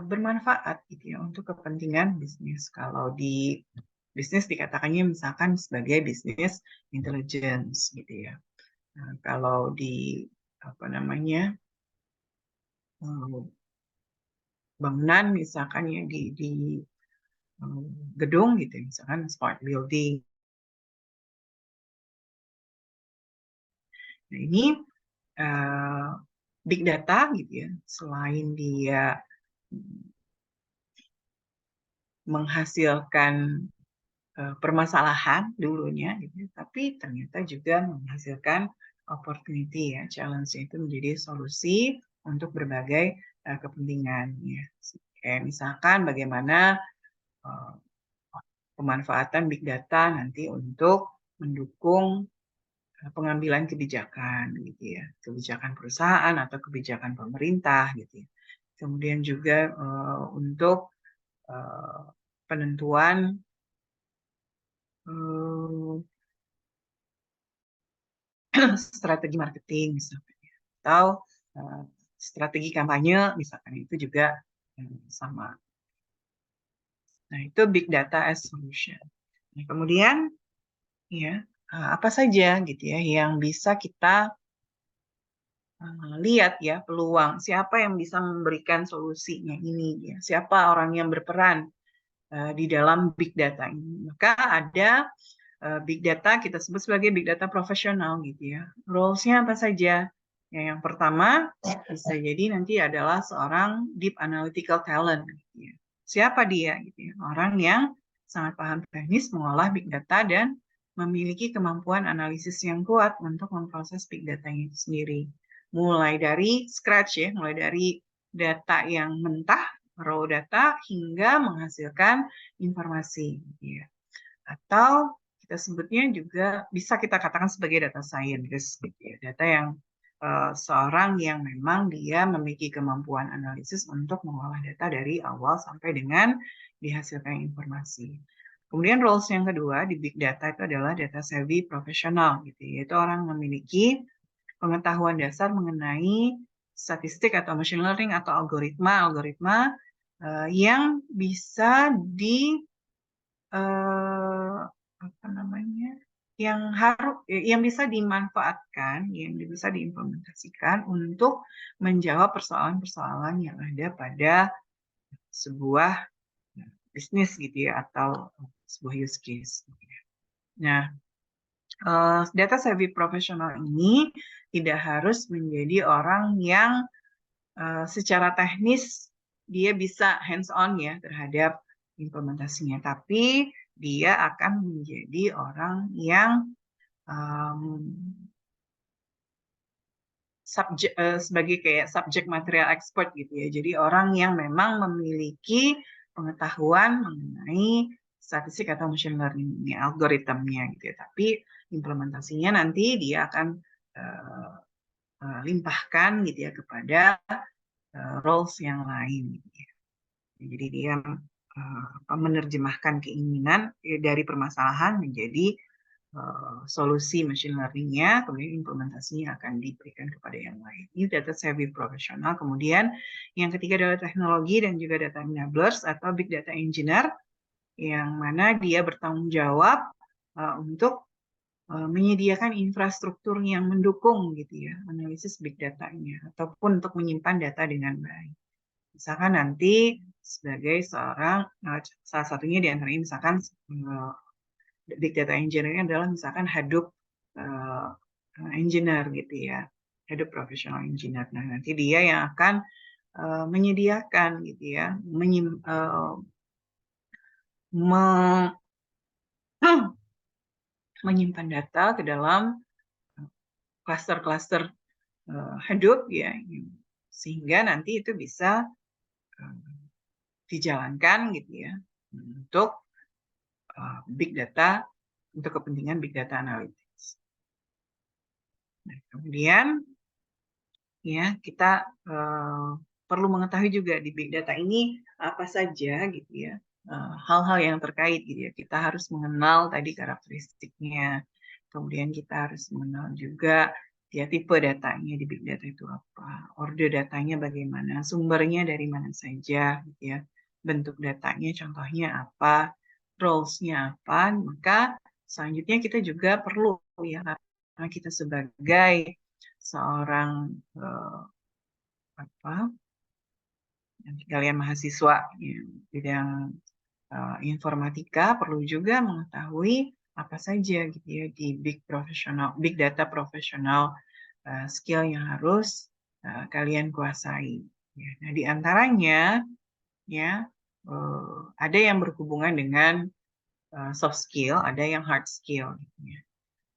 bermanfaat gitu ya untuk kepentingan bisnis. Kalau di bisnis dikatakannya misalkan sebagai bisnis intelligence gitu ya. Nah, kalau di apa namanya, bangunan misalkan ya, di gedung gitu ya, misalkan smart building. Nah, ini big data gitu ya, selain dia menghasilkan permasalahan dulunya gitu, tapi ternyata juga menghasilkan opportunity ya, challenge itu menjadi solusi untuk berbagai kepentingan ya. Kayak misalkan bagaimana pemanfaatan big data nanti untuk mendukung pengambilan kebijakan gitu ya, kebijakan perusahaan atau kebijakan pemerintah gitu ya. Kemudian juga untuk penentuan strategi marketing misalkan, atau strategi kampanye misalkan, itu juga sama. Nah, itu big data as solution. Nah, kemudian ya, apa saja gitu ya yang bisa kita lihat ya peluang, siapa yang bisa memberikan solusinya ini ya, siapa orang yang berperan di dalam big data ini. Maka ada big data, kita sebut sebagai big data profesional gitu ya. Roles-nya apa saja? Ya, yang pertama bisa jadi nanti adalah seorang deep analytical talent gitu ya. Siapa dia gitu ya? Orang yang sangat paham teknis mengolah big data dan memiliki kemampuan analisis yang kuat untuk memproses big data itu sendiri. Mulai dari scratch ya, mulai dari data yang mentah, raw data, hingga menghasilkan informasi gitu ya. Atau kita sebutnya juga bisa kita katakan sebagai data scientist gitu ya. Data yang seorang yang memang dia memiliki kemampuan analisis untuk mengolah data dari awal sampai dengan dihasilkan informasi. Kemudian roles yang kedua di big data itu adalah data savvy profesional gitu, yaitu orang memiliki pengetahuan dasar mengenai statistik atau machine learning atau algoritma yang bisa apa namanya, yang bisa dimanfaatkan, yang bisa diimplementasikan untuk menjawab persoalan-persoalan yang ada pada sebuah bisnis gitu ya, atau sebuah use case. Nah, data savvy profesional ini tidak harus menjadi orang yang secara teknis dia bisa hands on ya terhadap implementasinya, tapi dia akan menjadi orang yang sebagai kayak subject material expert gitu ya. Jadi orang yang memang memiliki pengetahuan mengenai statistik atau machine learning algoritmnya gitu ya. Tapi implementasinya nanti dia akan limpahkan gitu ya kepada roles yang lain gitu ya. Jadi dia menerjemahkan keinginan dari permasalahan menjadi solusi machine learning-nya, kemudian implementasinya akan diberikan kepada yang lain. Ini data savvy profesional. Kemudian yang ketiga adalah teknologi dan juga data enablers atau big data engineer, yang mana dia bertanggung jawab untuk menyediakan infrastruktur yang mendukung gitu ya analisis big data-nya ataupun untuk menyimpan data dengan baik. Misalkan nanti sebagai seorang salah satunya di antaranya misalkan big data engineer adalah misalkan Hadoop engineer gitu ya, Hadoop professional engineer. Nah, nanti dia yang akan menyediakan gitu ya, menyimpan data ke dalam cluster-cluster Hadoop ya, sehingga nanti itu bisa dijalankan gitu ya untuk big data, untuk kepentingan big data analytics. Nah, kemudian ya kita perlu mengetahui juga di big data ini apa saja gitu ya hal-hal yang terkait gitu ya. Kita harus mengenal tadi karakteristiknya, kemudian kita harus mengenal juga ya tipe datanya di big data itu apa, order datanya bagaimana, sumbernya dari mana saja gitu ya, bentuk datanya contohnya apa, roles-nya apa. Maka selanjutnya kita juga perlu ya, karena kita sebagai seorang kalian mahasiswa ya, bidang informatika perlu juga mengetahui apa saja gitu ya di big data profesional skill yang harus kalian kuasai. Ya. Nah, di antaranya ya ada yang berhubungan dengan soft skill, ada yang hard skill. Gitu ya.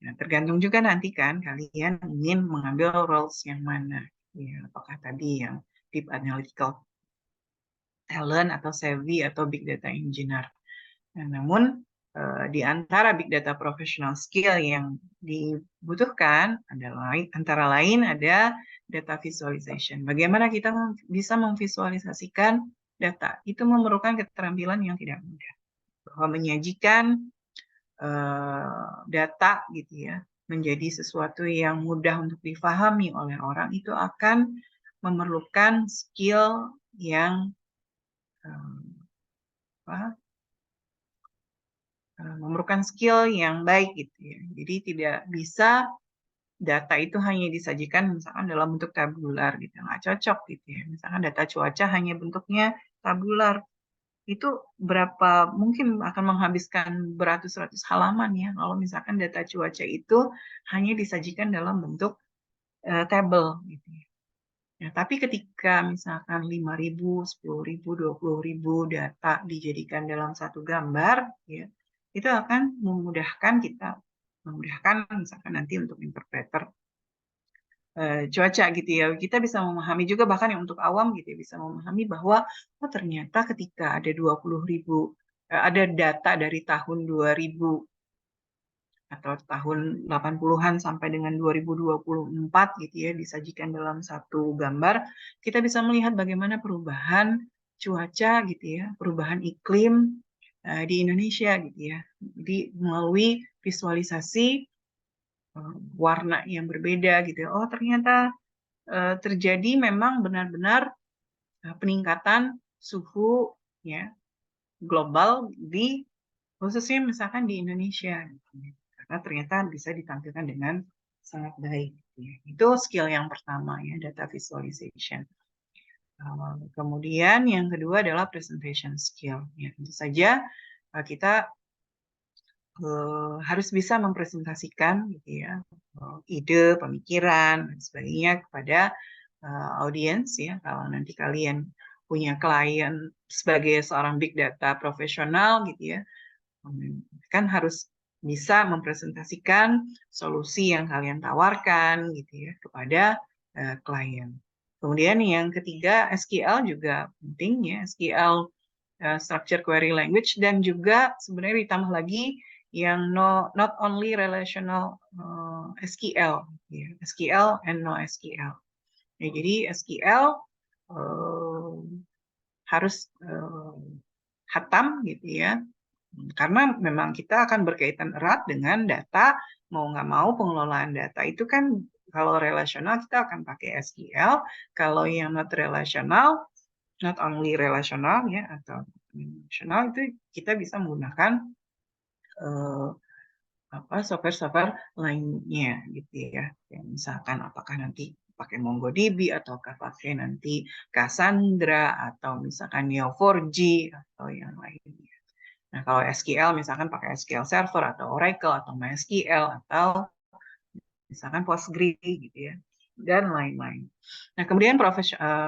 Nah, tergantung juga nanti kan kalian ingin mengambil roles yang mana. Ya, apakah tadi yang deep analytical talent atau savvy atau big data engineer. Nah, namun di antara big data professional skill yang dibutuhkan adalah antara lain ada data visualization. Bagaimana kita bisa memvisualisasikan data? Itu memerlukan keterampilan yang tidak mudah. Bahwa menyajikan data gitu ya menjadi sesuatu yang mudah untuk difahami oleh orang itu akan memerlukan skill yang memerlukan skill yang baik gitu ya. Jadi tidak bisa data itu hanya disajikan misalkan dalam bentuk tabular gitu, nggak cocok gitu ya. Misalkan data cuaca hanya bentuknya tabular, itu mungkin akan menghabiskan beratus-ratus halaman ya kalau misalkan data cuaca itu hanya disajikan dalam bentuk tabel gitu ya. Ya, tapi ketika misalkan 5.000, 10.000, 20.000 data dijadikan dalam satu gambar ya, itu akan memudahkan misalkan nanti untuk interpreter cuaca gitu ya. Kita bisa memahami juga bahkan yang untuk awam gitu ya, bisa memahami bahwa ternyata ketika ada 20.000 ada data dari tahun 2000 atau tahun 80-an sampai dengan 2024 gitu ya disajikan dalam satu gambar, kita bisa melihat bagaimana perubahan cuaca gitu ya, perubahan iklim di Indonesia gitu ya. Jadi melalui visualisasi warna yang berbeda gitu ya. Oh, ternyata terjadi memang benar-benar peningkatan suhu ya global di khususnya misalkan di Indonesia gitu ya. Karena ternyata bisa ditampilkan dengan sangat baik gitu ya. Itu skill yang pertama ya, data visualization. Kemudian yang kedua adalah presentation skill. Ya, tentu saja kita harus bisa mempresentasikan gitu ya, ide, pemikiran dan sebagainya kepada audiens ya. Kalau nanti kalian punya klien sebagai seorang big data profesional gitu ya, kan harus bisa mempresentasikan solusi yang kalian tawarkan gitu ya kepada klien. Kemudian yang ketiga, SQL juga penting ya, SQL structure query language, dan juga sebenarnya ditambah lagi yang not only relational SQL, ya, SQL and no SQL. Ya, jadi SQL harus hatam gitu ya, karena memang kita akan berkaitan erat dengan data, mau nggak mau pengelolaan data itu kan kalau relasional kita akan pakai SQL, kalau yang not relational, not only relational ya atau relational itu kita bisa menggunakan software-software lainnya gitu ya. Misalkan apakah nanti pakai MongoDB ataukah pakai nanti Cassandra atau misalkan Neo4j atau yang lainnya. Nah, kalau SQL misalkan pakai SQL Server atau Oracle atau MySQL atau misalkan Postgre gitu ya, dan lain-lain. Nah, kemudian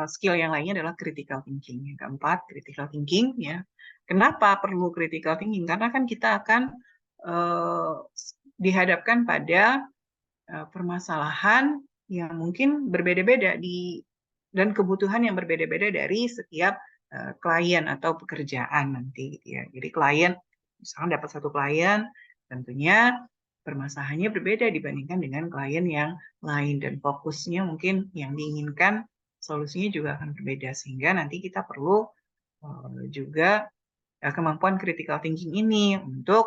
skill yang lainnya adalah critical thinking. Yang keempat, critical thinking ya. Kenapa perlu critical thinking? Karena kan kita akan dihadapkan pada permasalahan yang mungkin berbeda-beda dan kebutuhan yang berbeda-beda dari setiap klien atau pekerjaan nanti gitu ya. Jadi klien, misalnya dapat satu klien, tentunya permasalahannya berbeda dibandingkan dengan klien yang lain, dan fokusnya mungkin yang diinginkan solusinya juga akan berbeda, sehingga nanti kita perlu juga kemampuan critical thinking ini untuk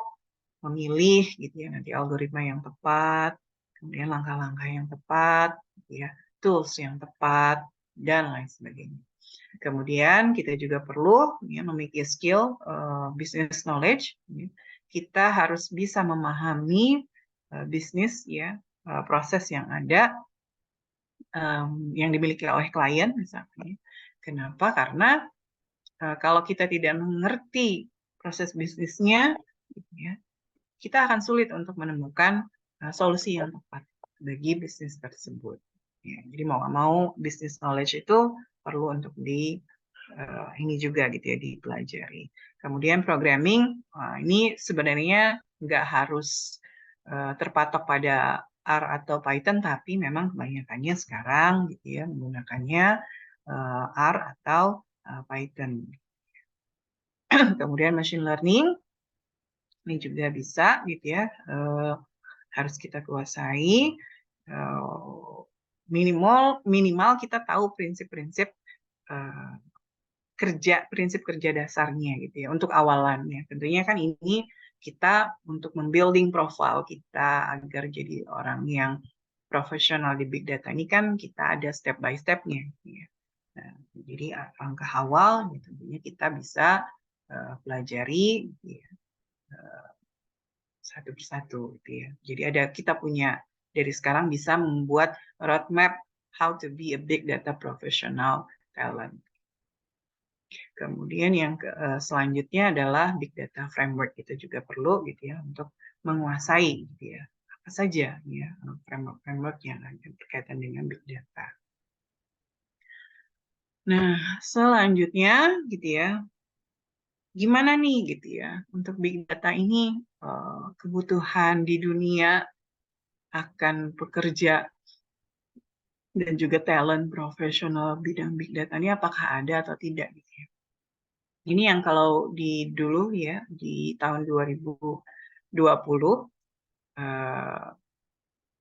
memilih gitu ya nanti algoritma yang tepat, kemudian langkah-langkah yang tepat, gitu ya, tools yang tepat, dan lain sebagainya. Kemudian kita juga perlu ya, memiliki skill business knowledge. Ya. Kita harus bisa memahami bisnis ya, proses yang ada yang dimiliki oleh klien misalnya. Kenapa? Karena kalau kita tidak mengerti proses bisnisnya, gitu ya, kita akan sulit untuk menemukan solusi yang tepat bagi bisnis tersebut. Ya, jadi mau nggak mau business knowledge itu perlu untuk ini juga gitu ya dipelajari. Kemudian programming, ini sebenarnya nggak harus terpatok pada R atau Python, tapi memang kebanyakannya sekarang gitu ya menggunakannya R atau Python. Kemudian machine learning ini juga bisa gitu ya, harus kita kuasai, minimal kita tahu prinsip-prinsip prinsip kerja dasarnya gitu ya untuk awalannya. Tentunya kan ini kita untuk membuilding profile kita agar jadi orang yang profesional di big data ini kan kita ada step by stepnya gitu ya. Nah, jadi langkah awal ya, tentunya kita bisa pelajari gitu ya, satu persatu gitu ya. Jadi kita punya dari sekarang bisa membuat roadmap how to be a big data professional talent. Kemudian yang selanjutnya adalah big data framework, itu juga perlu gitu ya untuk menguasai gitu ya apa saja ya framework yang ada berkaitan dengan big data. Nah, selanjutnya gitu ya, gimana nih gitu ya untuk big data ini kebutuhan di dunia akan pekerja dan juga talent profesional bidang big data ini apakah ada atau tidak gitu ya. Ini yang kalau dulu ya di tahun 2020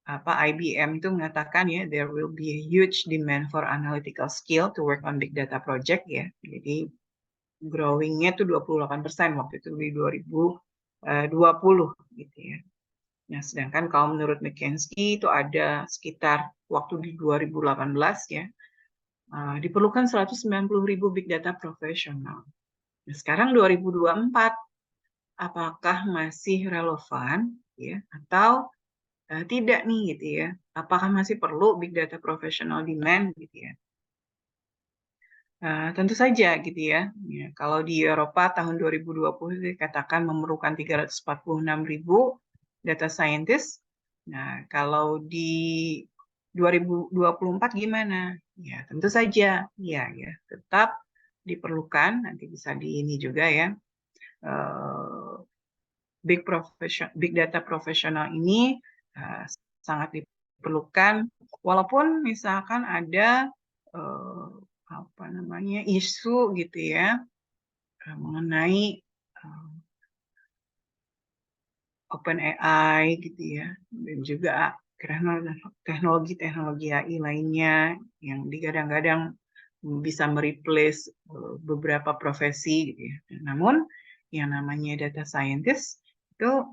IBM itu mengatakan ya there will be a huge demand for analytical skill to work on big data project ya. Jadi growing-nya tuh 28% waktu itu di 2020 gitu ya. Nah, sedangkan kalau menurut McKinsey itu ada sekitar waktu di 2018 ya, diperlukan 190.000 big data profesional. Nah, sekarang 2024, apakah masih relevan ya atau tidak nih gitu ya? Apakah masih perlu big data profesional demand gitu ya? Tentu saja gitu ya. Kalau di Eropa tahun 2020 dikatakan memerlukan 346.000 data scientist. Nah, kalau di 2024 gimana? Ya, tentu saja ya tetap diperlukan, nanti bisa di ini juga ya. Big data profesional ini sangat diperlukan, walaupun misalkan ada isu gitu ya mengenai OpenAI gitu ya, dan juga teknologi AI lainnya yang digadang-gadang bisa mereplace beberapa profesi gitu ya. Namun yang namanya data scientist itu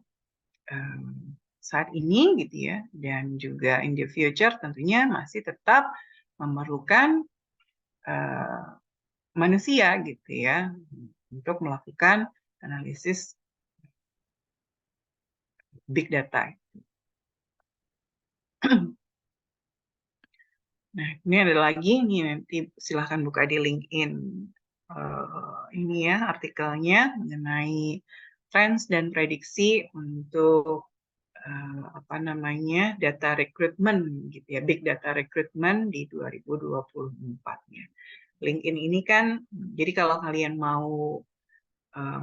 saat ini gitu ya, dan juga in the future tentunya masih tetap memerlukan manusia gitu ya untuk melakukan analisis big data. Nah, ini ada lagi nih, nanti silahkan buka di LinkedIn ini ya artikelnya mengenai trends dan prediksi untuk data recruitment gitu ya, big data recruitment di 2024 ya. LinkedIn ini kan, jadi kalau kalian mau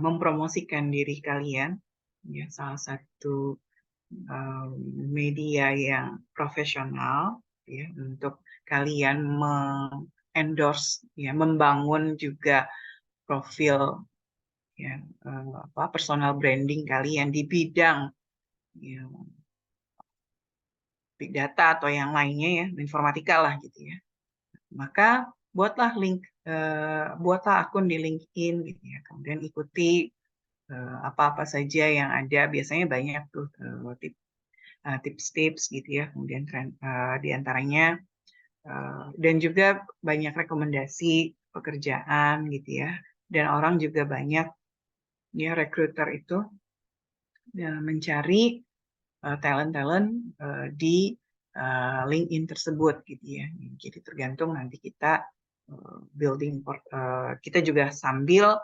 mempromosikan diri kalian ya, salah satu media yang profesional ya, untuk kalian endorse ya, membangun juga profil ya, personal branding kalian di bidang ya, big data atau yang lainnya ya, informatika lah gitu ya. Maka buatlah akun di LinkedIn gitu ya, kemudian ikuti apa-apa saja yang ada, biasanya banyak tuh tips-tips gitu ya, kemudian diantaranya dan juga banyak rekomendasi pekerjaan gitu ya, dan orang juga banyak ya recruiter itu mencari talent-talent di LinkedIn tersebut gitu ya. Jadi tergantung nanti kita building kita juga sambil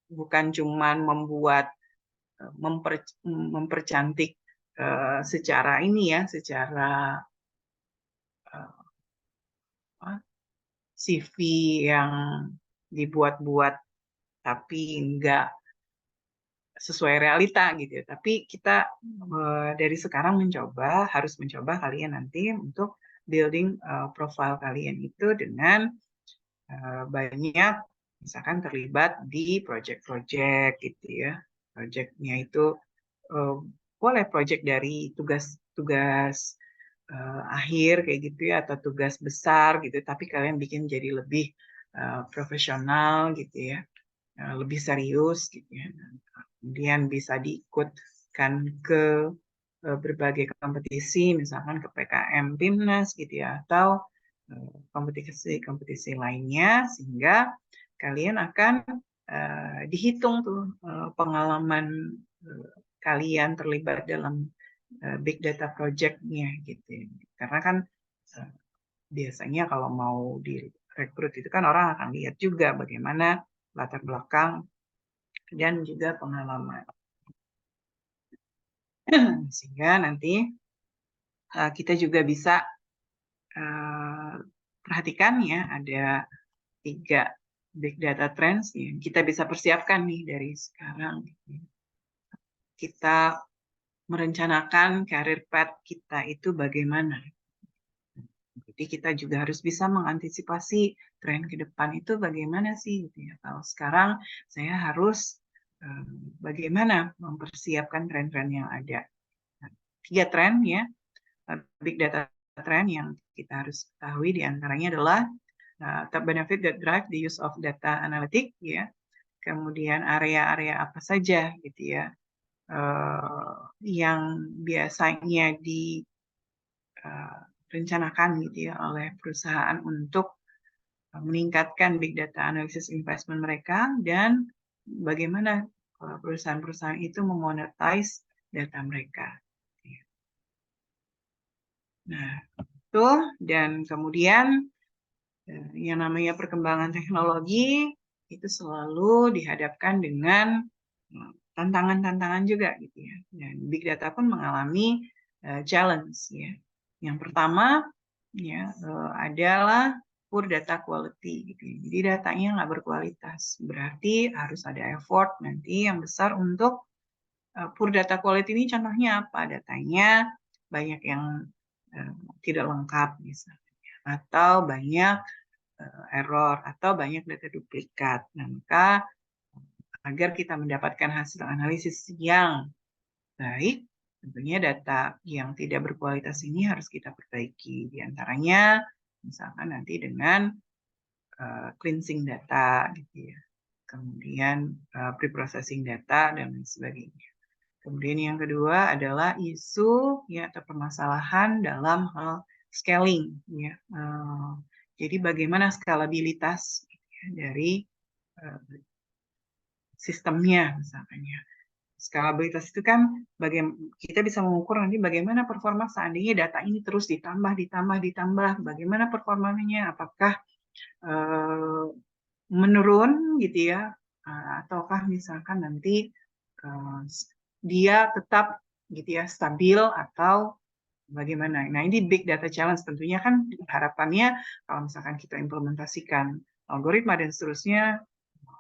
bukan cuman membuat mempercantik secara ini ya, secara CV yang dibuat-buat tapi enggak sesuai realita gitu ya. Tapi kita dari sekarang harus mencoba kalian nanti untuk building profile kalian itu dengan banyak misalkan terlibat di project-project gitu ya. Projectnya itu boleh project dari tugas-tugas akhir kayak gitu ya, atau tugas besar gitu, tapi kalian bikin jadi lebih profesional gitu ya, lebih serius gitu ya. Kemudian bisa diikutkan ke berbagai kompetisi, misalkan ke PKM Timnas gitu ya, atau kompetisi-kompetisi lainnya, sehingga kalian akan dihitung tuh pengalaman kalian terlibat dalam big data project-nya gitu. Karena kan biasanya kalau mau direkrut itu kan orang akan lihat juga bagaimana latar belakang dan juga pengalaman. Sehingga nanti kita juga bisa perhatikan ya, ada 3 big data trends yang kita bisa persiapkan nih dari sekarang. Kita merencanakan career path kita itu bagaimana. Jadi kita juga harus bisa mengantisipasi tren ke depan itu bagaimana sih gitu ya. Kalau sekarang saya harus bagaimana mempersiapkan tren-tren yang ada. 3 tren ya, big data trend yang kita harus ketahui diantaranya adalah top benefit that drive the use of data analytic ya. Kemudian area-area apa saja gitu ya yang biasanya direncanakan gitu ya oleh perusahaan untuk meningkatkan big data analysis investment mereka, dan bagaimana perusahaan-perusahaan itu memonetize data mereka. Nah, itu, dan kemudian Yang namanya perkembangan teknologi itu selalu dihadapkan dengan tantangan-tantangan juga gitu ya. Dan big data pun mengalami challenge ya. Yang pertama ya adalah poor data quality gitu ya. Jadi datanya nggak berkualitas. Berarti harus ada effort nanti yang besar untuk poor data quality ini contohnya apa? Datanya banyak yang tidak lengkap misalnya atau banyak error atau banyak data duplikat. Nah, maka agar kita mendapatkan hasil analisis yang baik, tentunya data yang tidak berkualitas ini harus kita perbaiki. Di antaranya, misalkan nanti dengan cleansing data, gitu ya. Kemudian preprocessing data dan lain sebagainya. Kemudian yang kedua adalah isu ya atau permasalahan dalam hal scaling ya. Jadi bagaimana skalabilitas ya, dari sistemnya misalkan ya. Skalabilitas itu kan kita bisa mengukur nanti bagaimana performa seandainya data ini terus ditambah, bagaimana performanya, apakah menurun gitu ya, ataukah misalkan nanti dia tetap gitu ya stabil atau bagaimana. Nah ini big data challenge tentunya kan harapannya kalau misalkan kita implementasikan algoritma dan seterusnya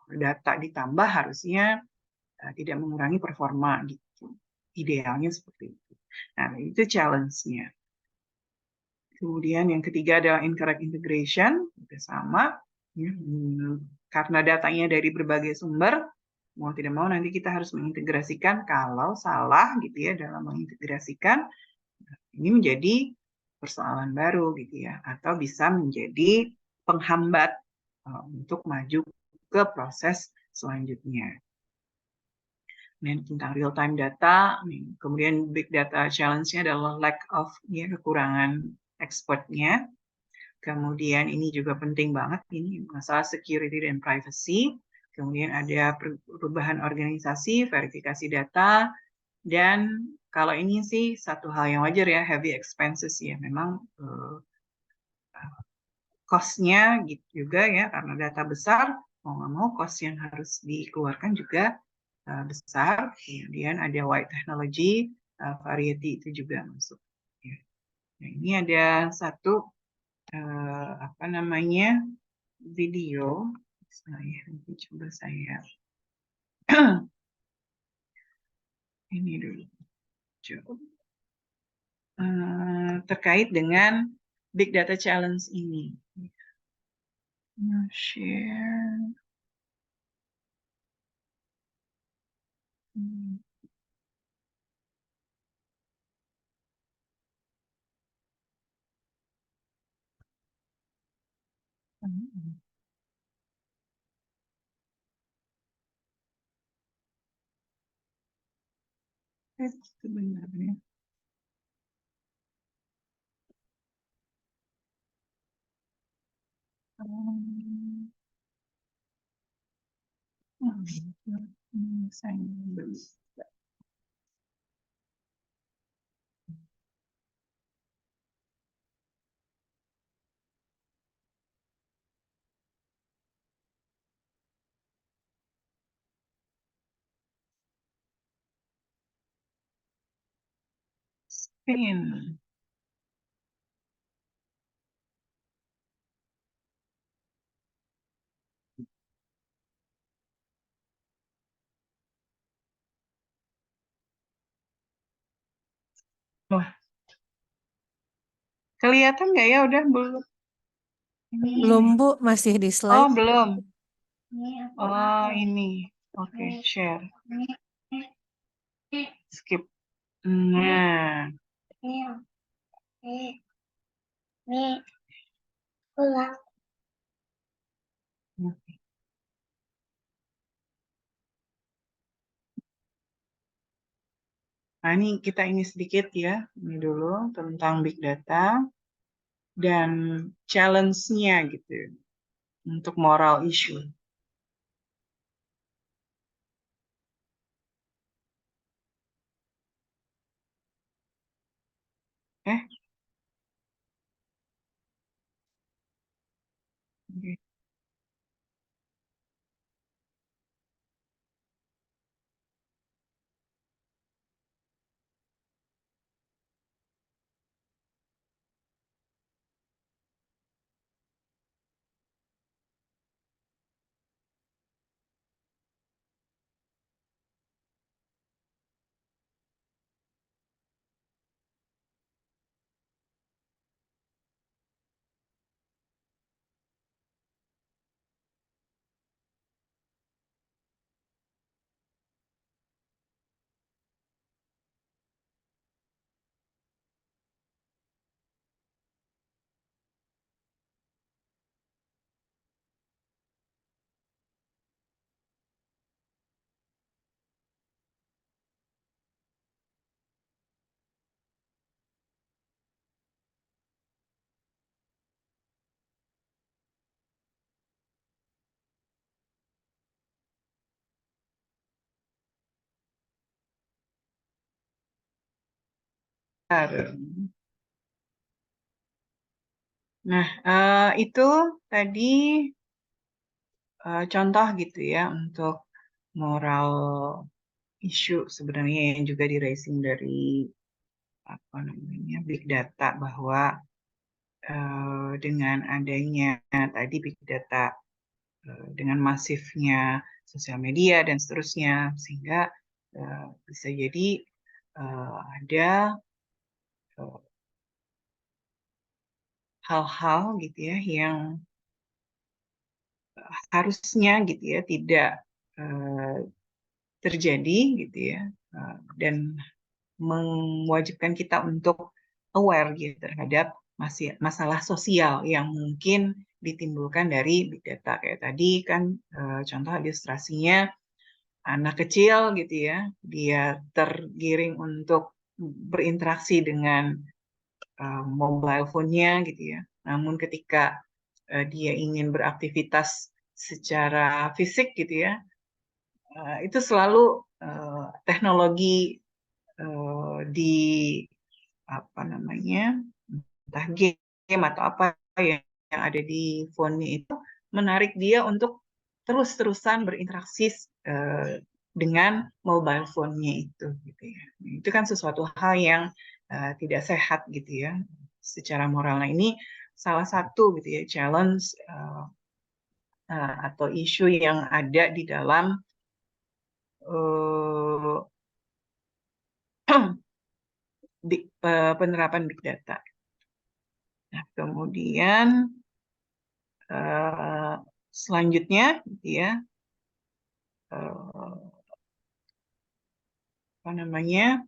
data ditambah harusnya tidak mengurangi performa gitu. Idealnya seperti itu. Nah, itu challenge-nya. Kemudian yang ketiga adalah incorrect integration, juga sama. Ya, karena datanya dari berbagai sumber, mau tidak mau nanti kita harus mengintegrasikan. Kalau salah gitu ya dalam mengintegrasikan, ini menjadi persoalan baru gitu ya, atau bisa menjadi penghambat untuk maju ke proses selanjutnya. Tentang real time data, kemudian big data challenge-nya adalah lack of ya, kekurangan expertnya. Kemudian ini juga penting banget ini masalah security dan privacy. Kemudian ada perubahan organisasi, verifikasi data, dan kalau ini sih satu hal yang wajar ya, heavy expenses ya, memang cost-nya gitu juga ya, karena data besar, mau nggak mau cost yang harus dikeluarkan juga besar. Kemudian ada wide technology, variety itu juga masuk. Ya. Nah, ini ada satu apa namanya video. Saya nanti coba saya ini dulu. Coba. Terkait dengan big data challenge ini. Share. Sebenarnya. Saya belum. Spin. Wah, kelihatan nggak ya? Udah belum? Belum Bu, masih di Oh, slide. belum. Oh, ini. Oke, share. Skip. Nah, nah ini kita ini sedikit ya, ini dulu tentang big data dan challenge-nya gitu untuk moral issue. Eh, Nah, itu tadi contoh gitu ya untuk moral issue sebenarnya yang juga di raising dari apa namanya big data, bahwa dengan adanya tadi big data dengan masifnya sosial media dan seterusnya, sehingga bisa jadi ada hal-hal gitu ya yang harusnya gitu ya tidak terjadi gitu ya, dan mewajibkan kita untuk aware gitu terhadap masalah sosial yang mungkin ditimbulkan dari big data. Kayak tadi kan contoh ilustrasinya anak kecil gitu ya, dia tergiring untuk berinteraksi dengan mobile phone-nya gitu ya. Namun ketika dia ingin beraktivitas secara fisik gitu ya, itu selalu teknologi di apa namanya, entah game atau apa yang ada di phone-nya itu menarik dia untuk terus-terusan berinteraksi dengan mobile phone-nya itu gitu ya. Itu kan sesuatu hal yang tidak sehat gitu ya secara moral. Nah, ini salah satu gitu ya challenge atau isu yang ada di dalam penerapan big data. Nah, kemudian selanjutnya gitu ya, apa namanya,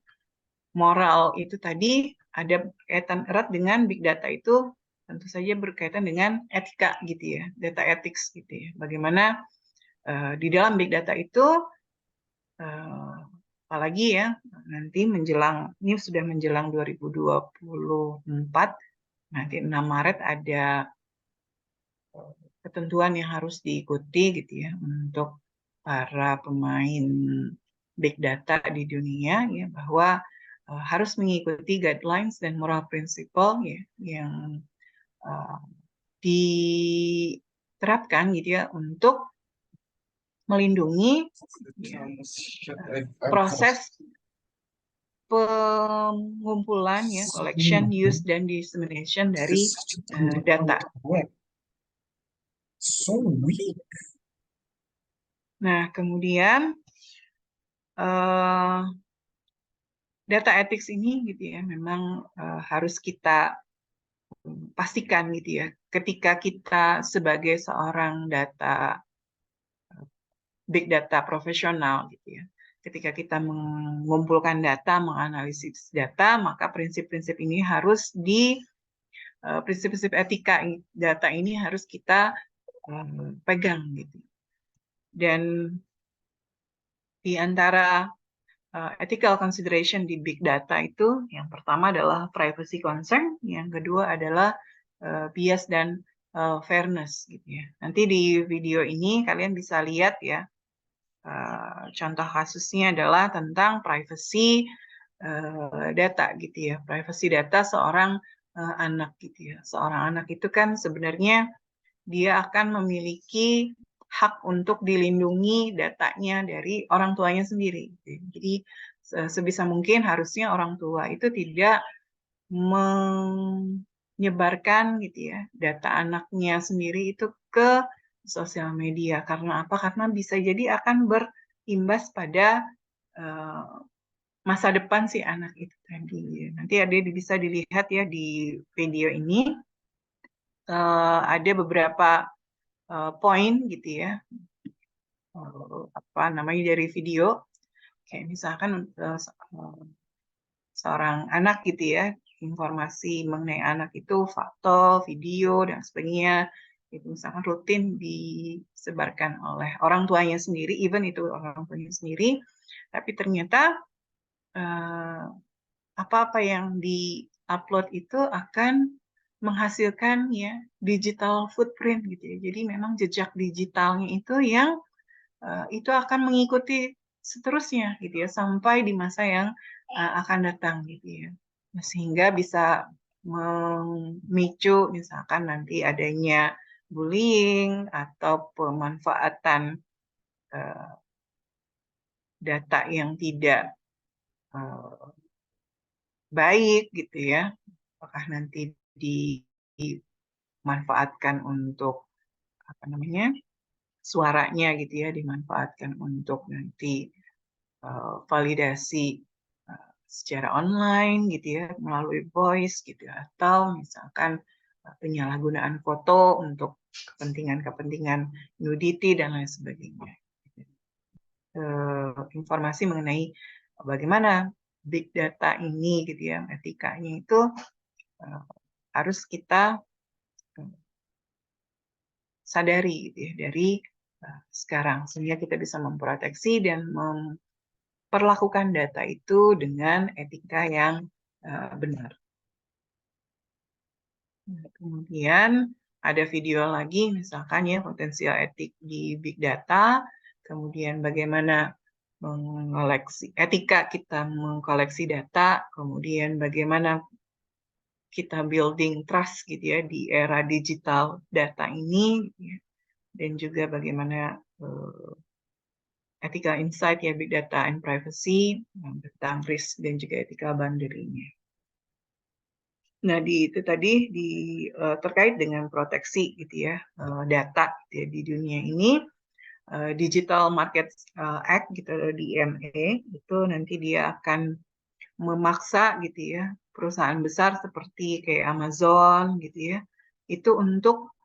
moral itu tadi ada kaitan erat dengan big data, itu tentu saja berkaitan dengan etika gitu ya, data ethics gitu ya. Bagaimana di dalam big data itu apalagi ya nanti menjelang, ini sudah menjelang 2024, nanti 6 Maret ada ketentuan yang harus diikuti gitu ya untuk para pemain big data di dunia ya, bahwa harus mengikuti guidelines dan moral principle ya yang diterapkan gitu ya untuk melindungi ya, proses pengumpulan ya, collection, use, dan dissemination dari data. Nah, kemudian data ethics ini gitu ya memang harus kita pastikan gitu ya ketika kita sebagai seorang big data profesional gitu ya. Ketika kita mengumpulkan data, menganalisis data, maka prinsip-prinsip ini harus prinsip-prinsip etika data ini harus kita pegang gitu. Dan di antara ethical consideration di big data itu, yang pertama adalah privacy concern, yang kedua adalah bias dan fairness gitu ya. Nanti di video ini kalian bisa lihat ya, contoh kasusnya adalah tentang privacy data gitu ya, privacy data seorang anak gitu ya. Seorang anak itu kan sebenarnya dia akan memiliki hak untuk dilindungi datanya dari orang tuanya sendiri. Jadi sebisa mungkin harusnya orang tua itu tidak menyebarkan gitu ya data anaknya sendiri itu ke sosial media. Karena apa? Karena bisa jadi akan berimbas pada masa depan si anak itu tadi. Nanti ada bisa dilihat ya di video ini, ada beberapa poin gitu ya, apa namanya, dari video. Kayak misalkan seorang anak gitu ya, informasi mengenai anak itu foto, video, dan sebagainya, itu misalkan rutin disebarkan oleh orang tuanya sendiri, even itu orang tuanya sendiri, tapi ternyata apa-apa yang di-upload itu akan menghasilkan ya digital footprint gitu ya. Jadi memang jejak digitalnya itu yang itu akan mengikuti seterusnya gitu ya sampai di masa yang akan datang gitu ya. sehingga bisa memicu misalkan nanti adanya bullying atau pemanfaatan data yang tidak baik gitu ya, apakah nanti dimanfaatkan untuk apa namanya suaranya gitu ya, dimanfaatkan untuk nanti validasi secara online gitu ya, melalui voice gitu ya, atau misalkan penyalahgunaan foto untuk kepentingan-kepentingan nudity dan lain sebagainya. Informasi mengenai bagaimana big data ini gitu ya, etikanya itu harus kita sadari gitu ya, dari sekarang, sehingga kita bisa memproteksi dan memperlakukan data itu dengan etika yang benar. Kemudian ada video lagi, misalkan ya potensial etik di big data, kemudian bagaimana mengoleksi etika kita mengkoleksi data, kemudian bagaimana kita building trust gitu ya di era digital data ini, gitu ya. Dan juga bagaimana ethical insight ya big data and privacy tentang risk dan juga ethical boundary-nya. Nah, itu tadi terkait dengan proteksi gitu ya data gitu ya, di dunia ini Digital Markets Act gitu DMA itu nanti dia akan memaksa gitu ya perusahaan besar seperti kayak Amazon gitu ya itu untuk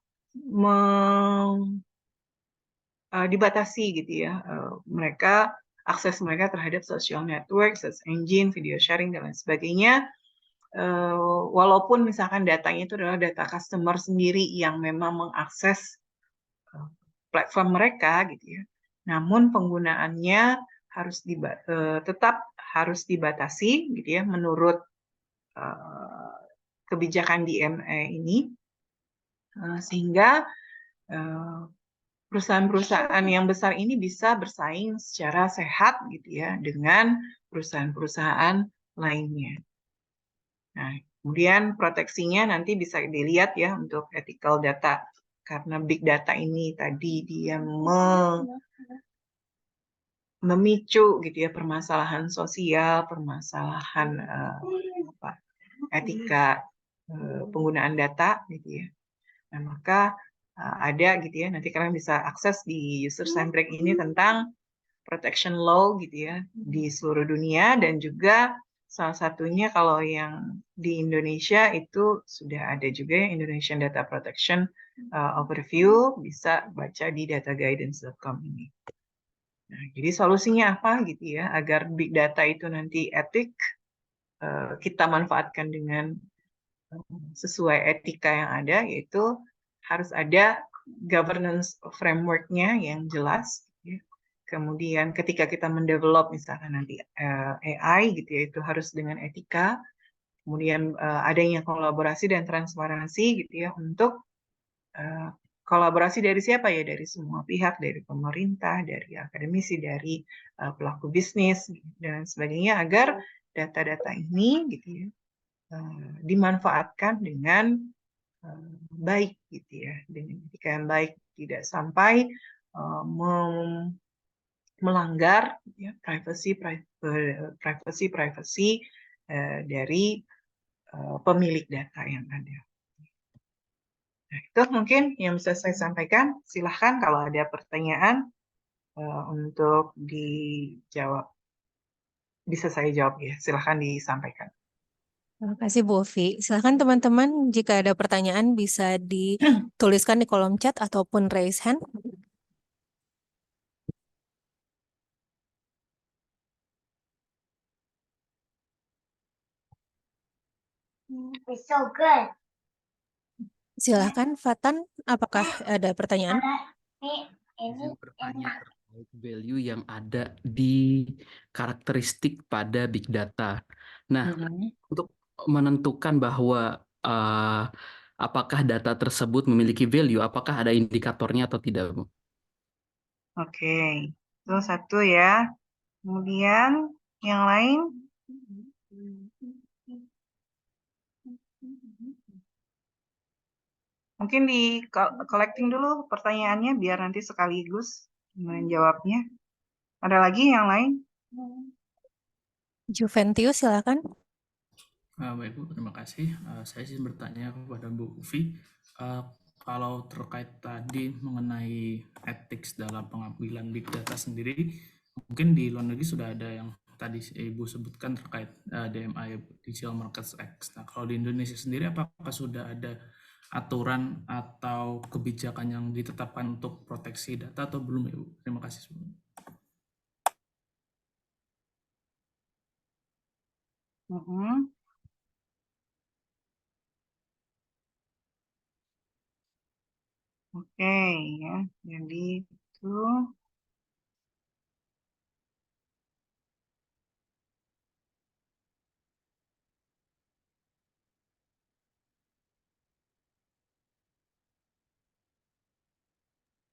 dibatasi gitu ya mereka akses mereka terhadap social network, search engine, video sharing dan lain sebagainya. Walaupun misalkan datanya itu adalah data customer sendiri yang memang mengakses platform mereka gitu ya, namun penggunaannya harus tetap harus dibatasi gitu ya menurut kebijakan DMA ini, sehingga perusahaan-perusahaan yang besar ini bisa bersaing secara sehat gitu ya dengan perusahaan-perusahaan lainnya. Nah, kemudian proteksinya nanti bisa dilihat ya untuk ethical data, karena big data ini tadi dia memicu gitu ya permasalahan sosial, permasalahan etika penggunaan data gitu ya. Nah, maka ada gitu ya, nanti kalian bisa akses di user centric ini tentang protection law gitu ya di seluruh dunia, dan juga salah satunya kalau yang di Indonesia itu sudah ada juga ya, Indonesian Data Protection Overview, bisa baca di dataguidance.com ini. Nah, jadi solusinya apa gitu ya agar big data itu nanti etik, kita manfaatkan dengan sesuai etika yang ada, yaitu harus ada governance framework-nya yang jelas. Kemudian ketika kita mendevelop misalkan nanti AI gitu ya, itu harus dengan etika. Kemudian adanya kolaborasi dan transparansi gitu ya, untuk kolaborasi dari siapa ya, dari semua pihak, dari pemerintah, dari akademisi, dari pelaku bisnis dan sebagainya, agar data-data ini gitu ya dimanfaatkan dengan baik gitu ya, dengan etika yang baik, tidak sampai melanggar ya, privacy dari pemilik data yang ada. Nah, itu mungkin yang bisa saya sampaikan. Silahkan kalau ada pertanyaan untuk dijawab, bisa saya jawab ya. Silahkan disampaikan. Terima kasih Bu Ovi. Silahkan teman-teman jika ada pertanyaan bisa dituliskan di kolom chat ataupun raise hand. It's so good. Silahkan Fatan, apakah ada pertanyaan? Ini Bertanya terkait value yang ada di karakteristik pada big data. Nah, untuk menentukan bahwa apakah data tersebut memiliki value, apakah ada indikatornya atau tidak, Bu? Oke, itu satu ya. Kemudian yang lain? Mungkin di collecting dulu pertanyaannya biar nanti sekaligus menjawabnya. Ada lagi yang lain? Juventius, silakan. Baik Bu, terima kasih. Saya sih bertanya kepada Bu Ufi, kalau terkait tadi mengenai ethics dalam pengambilan big data sendiri, mungkin di luar negeri sudah ada yang tadi Ibu sebutkan terkait DMA, Digital Markets Act. Nah, kalau di Indonesia sendiri, apakah sudah ada aturan atau kebijakan yang ditetapkan untuk proteksi data atau belum ya Bu? Terima kasih sebelumnya. Oke, ya. Jadi itu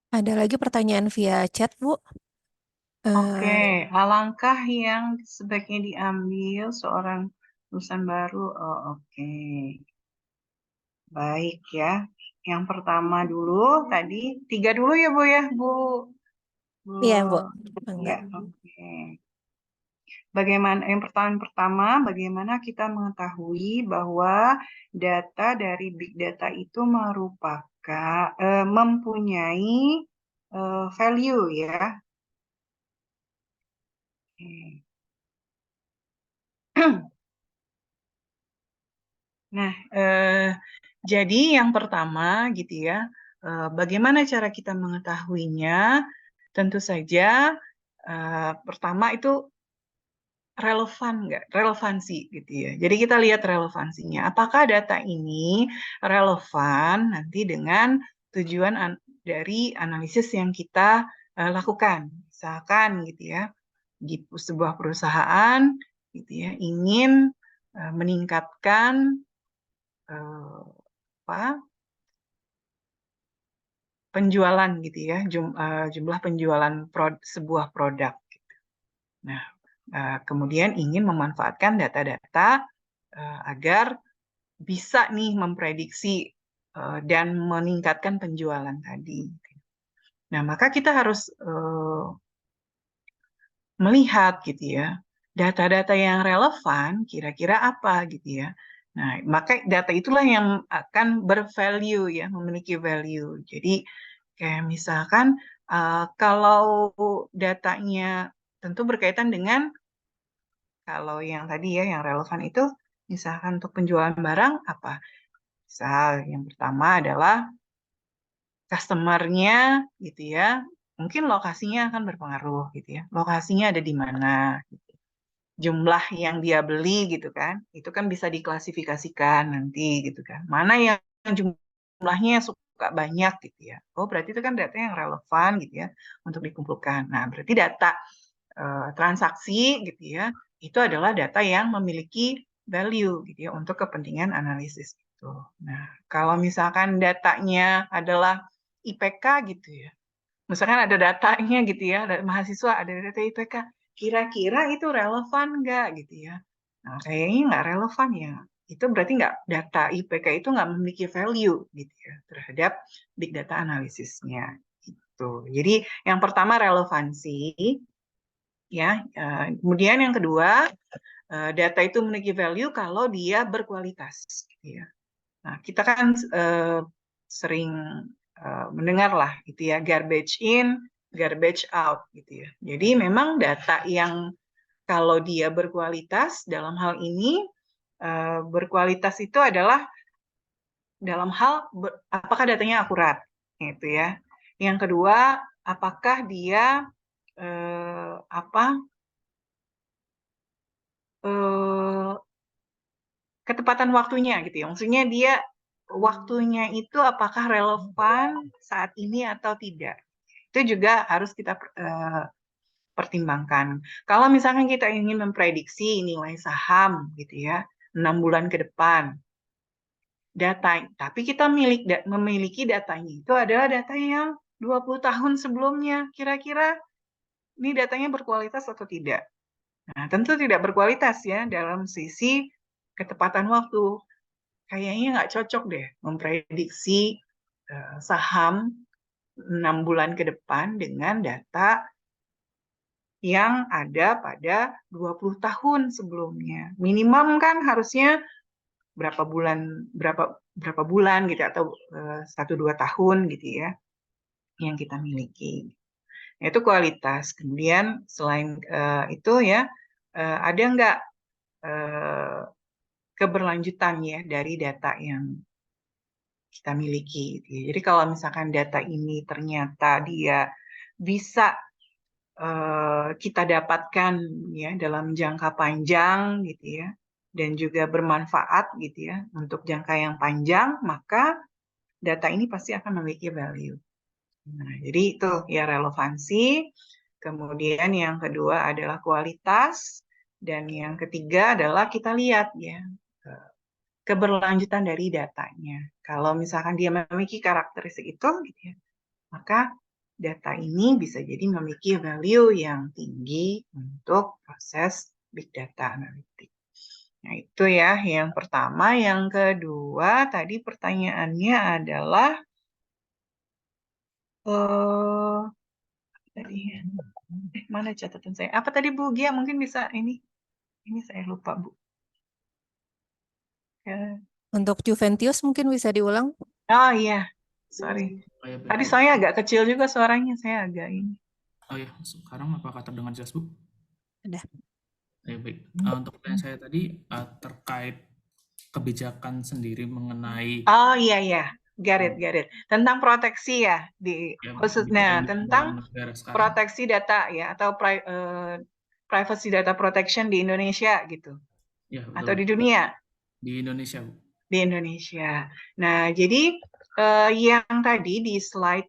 Ada lagi pertanyaan via chat, Bu. oke. Alangkah yang sebaiknya diambil seorang lulusan baru. Oh, oke. Baik ya. Yang pertama dulu tadi 3 dulu ya Bu ya, Bu. Iya, Bu. Ya, oke. Bagaimana yang pertama, bagaimana kita mengetahui bahwa data dari big data itu merupakan mempunyai value ya. Oke. Nah, jadi yang pertama gitu ya, bagaimana cara kita mengetahuinya? Tentu saja pertama itu relevan nggak? Relevansi gitu ya. Jadi kita lihat relevansinya. Apakah data ini relevan nanti dengan tujuan dari analisis yang kita lakukan? Misalkan gitu ya, di sebuah perusahaan gitu ya ingin meningkatkan penjualan gitu ya, jumlah penjualan sebuah produk. Gitu. Nah, kemudian ingin memanfaatkan data-data agar bisa nih memprediksi dan meningkatkan penjualan tadi. Nah, maka kita harus melihat gitu ya, data-data yang relevan kira-kira apa gitu ya. Nah, maka data itulah yang akan bervalue ya, memiliki value. Jadi kayak misalkan kalau datanya tentu berkaitan dengan kalau yang tadi ya, yang relevan itu misalkan untuk penjualan barang apa? Misal yang pertama adalah customer-nya gitu ya, mungkin lokasinya akan berpengaruh gitu ya. Lokasinya ada di mana? Gitu. Jumlah yang dia beli gitu kan, itu kan bisa diklasifikasikan nanti gitu kan. Mana yang jumlahnya suka banyak gitu ya. Oh berarti itu kan data yang relevan gitu ya untuk dikumpulkan. Nah berarti data transaksi gitu ya, itu adalah data yang memiliki value gitu ya untuk kepentingan analisis itu. Nah kalau misalkan datanya adalah IPK gitu ya, misalkan ada datanya gitu ya, ada mahasiswa ada data IPK, kira-kira itu relevan nggak gitu ya? Nah, kayaknya nggak relevan ya. Itu berarti nggak, data IPK itu nggak memiliki value gitu ya terhadap big data analisisnya. Gitu. Jadi yang pertama relevansi ya. Kemudian yang kedua data itu memiliki value kalau dia berkualitas. Gitu ya. Nah kita kan sering mendengar lah gitu ya, garbage in, garbage out gitu ya. Jadi memang data yang kalau dia berkualitas dalam hal ini berkualitas itu adalah dalam hal apakah datanya akurat gitu ya. Yang kedua, apakah dia ketepatan waktunya gitu ya. Maksudnya dia waktunya itu apakah relevan saat ini atau tidak. Itu juga harus kita pertimbangkan. Kalau misalkan kita ingin memprediksi nilai saham gitu ya, 6 bulan ke depan, data, tapi kita memiliki datanya itu adalah data yang 20 tahun sebelumnya, kira-kira ini datanya berkualitas atau tidak. Nah, tentu tidak berkualitas ya dalam sisi ketepatan waktu. Kayaknya nggak cocok deh memprediksi saham 6 bulan ke depan dengan data yang ada pada 20 tahun sebelumnya. Minimum kan harusnya berapa bulan gitu atau 1-2 tahun gitu ya yang kita miliki. Itu kualitas. Kemudian selain itu ya ada nggak keberlanjutan ya dari data yang kita miliki. Gitu ya. Jadi kalau misalkan data ini ternyata dia bisa kita dapatkan ya dalam jangka panjang gitu ya, dan juga bermanfaat gitu ya untuk jangka yang panjang, maka data ini pasti akan memiliki value. Nah, jadi itu ya relevansi. Kemudian yang kedua adalah kualitas, dan yang ketiga adalah kita lihat ya keberlanjutan dari datanya. Kalau misalkan dia memiliki karakteristik itu, gitu ya, maka data ini bisa jadi memiliki value yang tinggi untuk proses big data analitik. Nah, itu ya yang pertama. Yang kedua, tadi pertanyaannya adalah mana catatan saya? Apa tadi Bu Gia? Mungkin bisa ini saya lupa Bu. Untuk Juventius mungkin bisa diulang. Oh iya, sorry. Oh, ya, baik. Tadi soalnya agak kecil juga suaranya, saya agak ini. Oh ya, sekarang apakah terdengar jelas, Bu? Ada. Ya, baik. Untuk pertanyaan saya tadi terkait kebijakan sendiri mengenai Oh iya, got it. Tentang proteksi ya, ya, khususnya kebijakan tentang dalam negara sekarang. proteksi data ya, atau privacy data protection di Indonesia gitu, Ya, betul, atau Bu. di dunia. Di Indonesia, Bu. Di Indonesia. Nah, jadi yang tadi di slide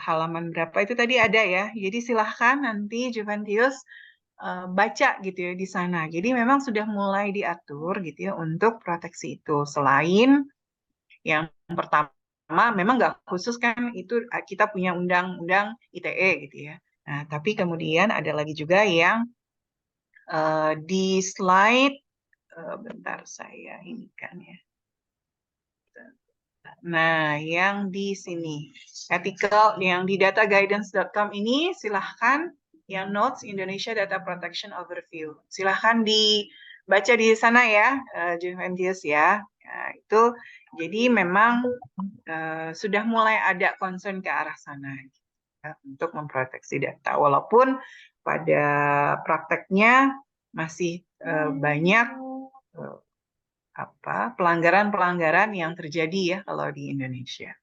halaman berapa itu tadi ada ya. Jadi silahkan nanti Juventius baca gitu ya di sana. Jadi memang sudah mulai diatur gitu ya untuk proteksi itu. Selain yang pertama, memang nggak khusus kan itu kita punya undang-undang ITE gitu ya. Nah, tapi kemudian ada lagi juga yang di slide, bentar saya ini kan ya. Nah, yang di sini, ethical, yang di dataguidance.com ini, silahkan yang notes Indonesia Data Protection Overview. Silahkan dibaca di sana ya, Juventius ya. Nah, itu jadi memang sudah mulai ada concern ke arah sana ya, untuk memproteksi data. Walaupun pada prakteknya masih banyak pelanggaran-pelanggaran yang terjadi ya kalau di Indonesia.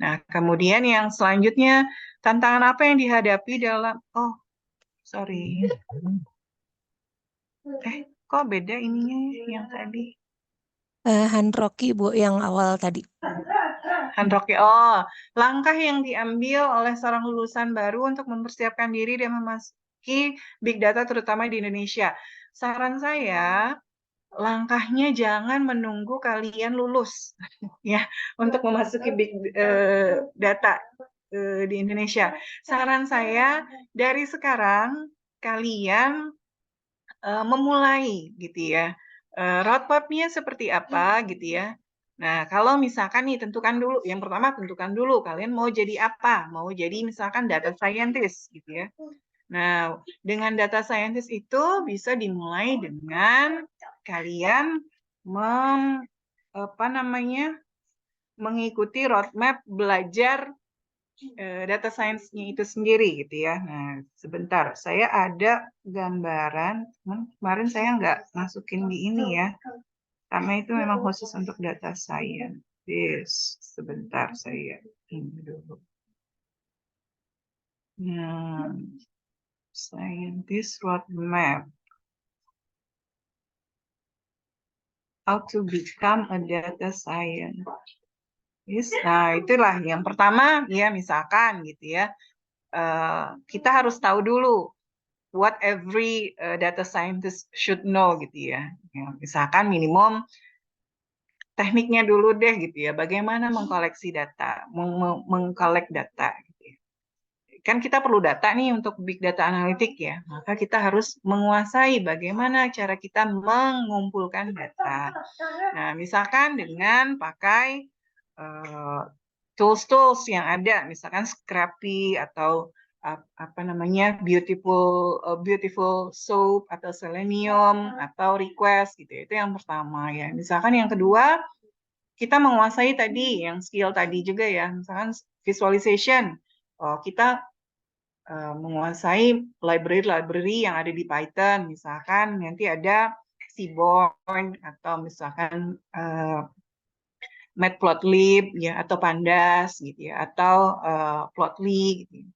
Nah, kemudian yang selanjutnya, tantangan apa yang dihadapi dalam kok beda ininya yang tadi? Handroki Bu yang awal tadi. Handroki, langkah yang diambil oleh seorang lulusan baru untuk mempersiapkan diri dan memasuki big data terutama di Indonesia. Saran saya, langkahnya jangan menunggu kalian lulus ya untuk memasuki big data di Indonesia. Saran saya dari sekarang kalian memulai gitu ya. Roadmap-nya seperti apa gitu ya. Nah, kalau misalkan nih tentukan dulu, yang pertama tentukan dulu kalian mau jadi apa? Mau jadi misalkan data scientist gitu ya. Nah, dengan data scientist itu bisa dimulai dengan kalian mengikuti roadmap belajar data science-nya itu sendiri gitu ya. Nah, sebentar, saya ada gambaran. Kemarin saya nggak masukin di ini ya, karena itu memang khusus untuk data science. Sebentar, saya ini dulu. Scientist roadmap. How to become a data scientist. Nah, itulah yang pertama ya, misalkan gitu ya. Kita harus tahu dulu what every data scientist should know gitu ya. Misalkan minimum tekniknya dulu deh gitu ya. Bagaimana mengkoleksi data, mengkolek data gitu ya. Kan kita perlu data nih untuk big data analitik ya. Maka kita harus menguasai bagaimana cara kita mengumpulkan data. Nah, misalkan dengan pakai tools-tools yang ada, misalkan Scrappy atau apa namanya beautiful soap atau Selenium atau request gitu ya. Itu yang pertama ya. Misalkan yang kedua, kita menguasai tadi yang skill tadi juga ya, misalkan visualization. Kita menguasai library yang ada di Python, misalkan nanti ada Seaborn atau misalkan Matplotlib ya atau Pandas gitu ya atau Plotly gitu.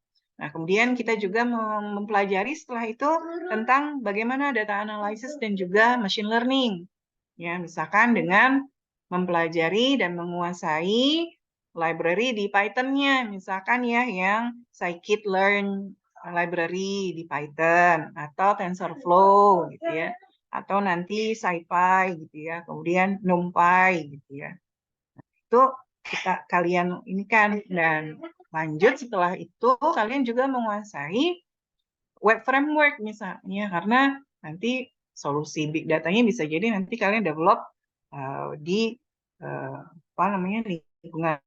Nah, kemudian kita juga mempelajari setelah itu tentang bagaimana data analysis dan juga machine learning. Ya, misalkan dengan mempelajari dan menguasai library di Python-nya, misalkan ya yang scikit-learn library di Python atau TensorFlow gitu ya, atau nanti SciPy gitu ya, kemudian NumPy gitu ya. Itu kalian ini kan, dan lanjut setelah itu kalian juga menguasai web framework misalnya, karena nanti solusi big datanya bisa jadi nanti kalian develop di apa namanya lingkungan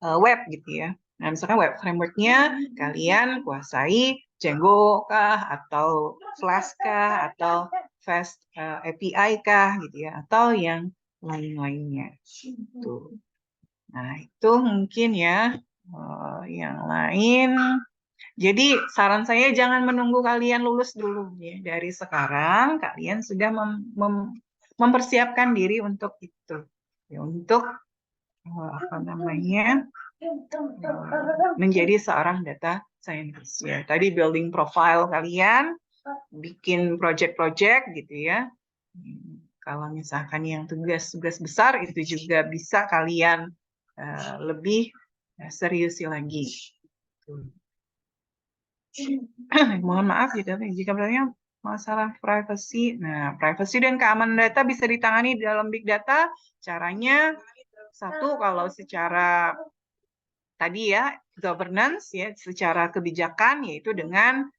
web gitu ya. Nah, misalkan web frameworknya kalian kuasai Django kah atau Flask kah atau Fast API kah gitu ya, atau yang lain-lainnya. Gitu. Nah, itu mungkin ya yang lain. Jadi saran saya jangan menunggu kalian lulus dulu ya. Dari sekarang kalian sudah mempersiapkan diri untuk itu. Ya, untuk apa namanya? Menjadi seorang data scientist ya. Tadi building profile kalian, bikin project-project gitu ya. Kalau misalkan yang tugas-tugas besar itu juga bisa kalian lebih seriusi lagi. Mohon maaf jika bertanya masalah privacy. Nah, privacy dan keamanan data bisa ditangani di dalam big data. Caranya satu, kalau secara tadi ya governance ya, secara kebijakan yaitu dengan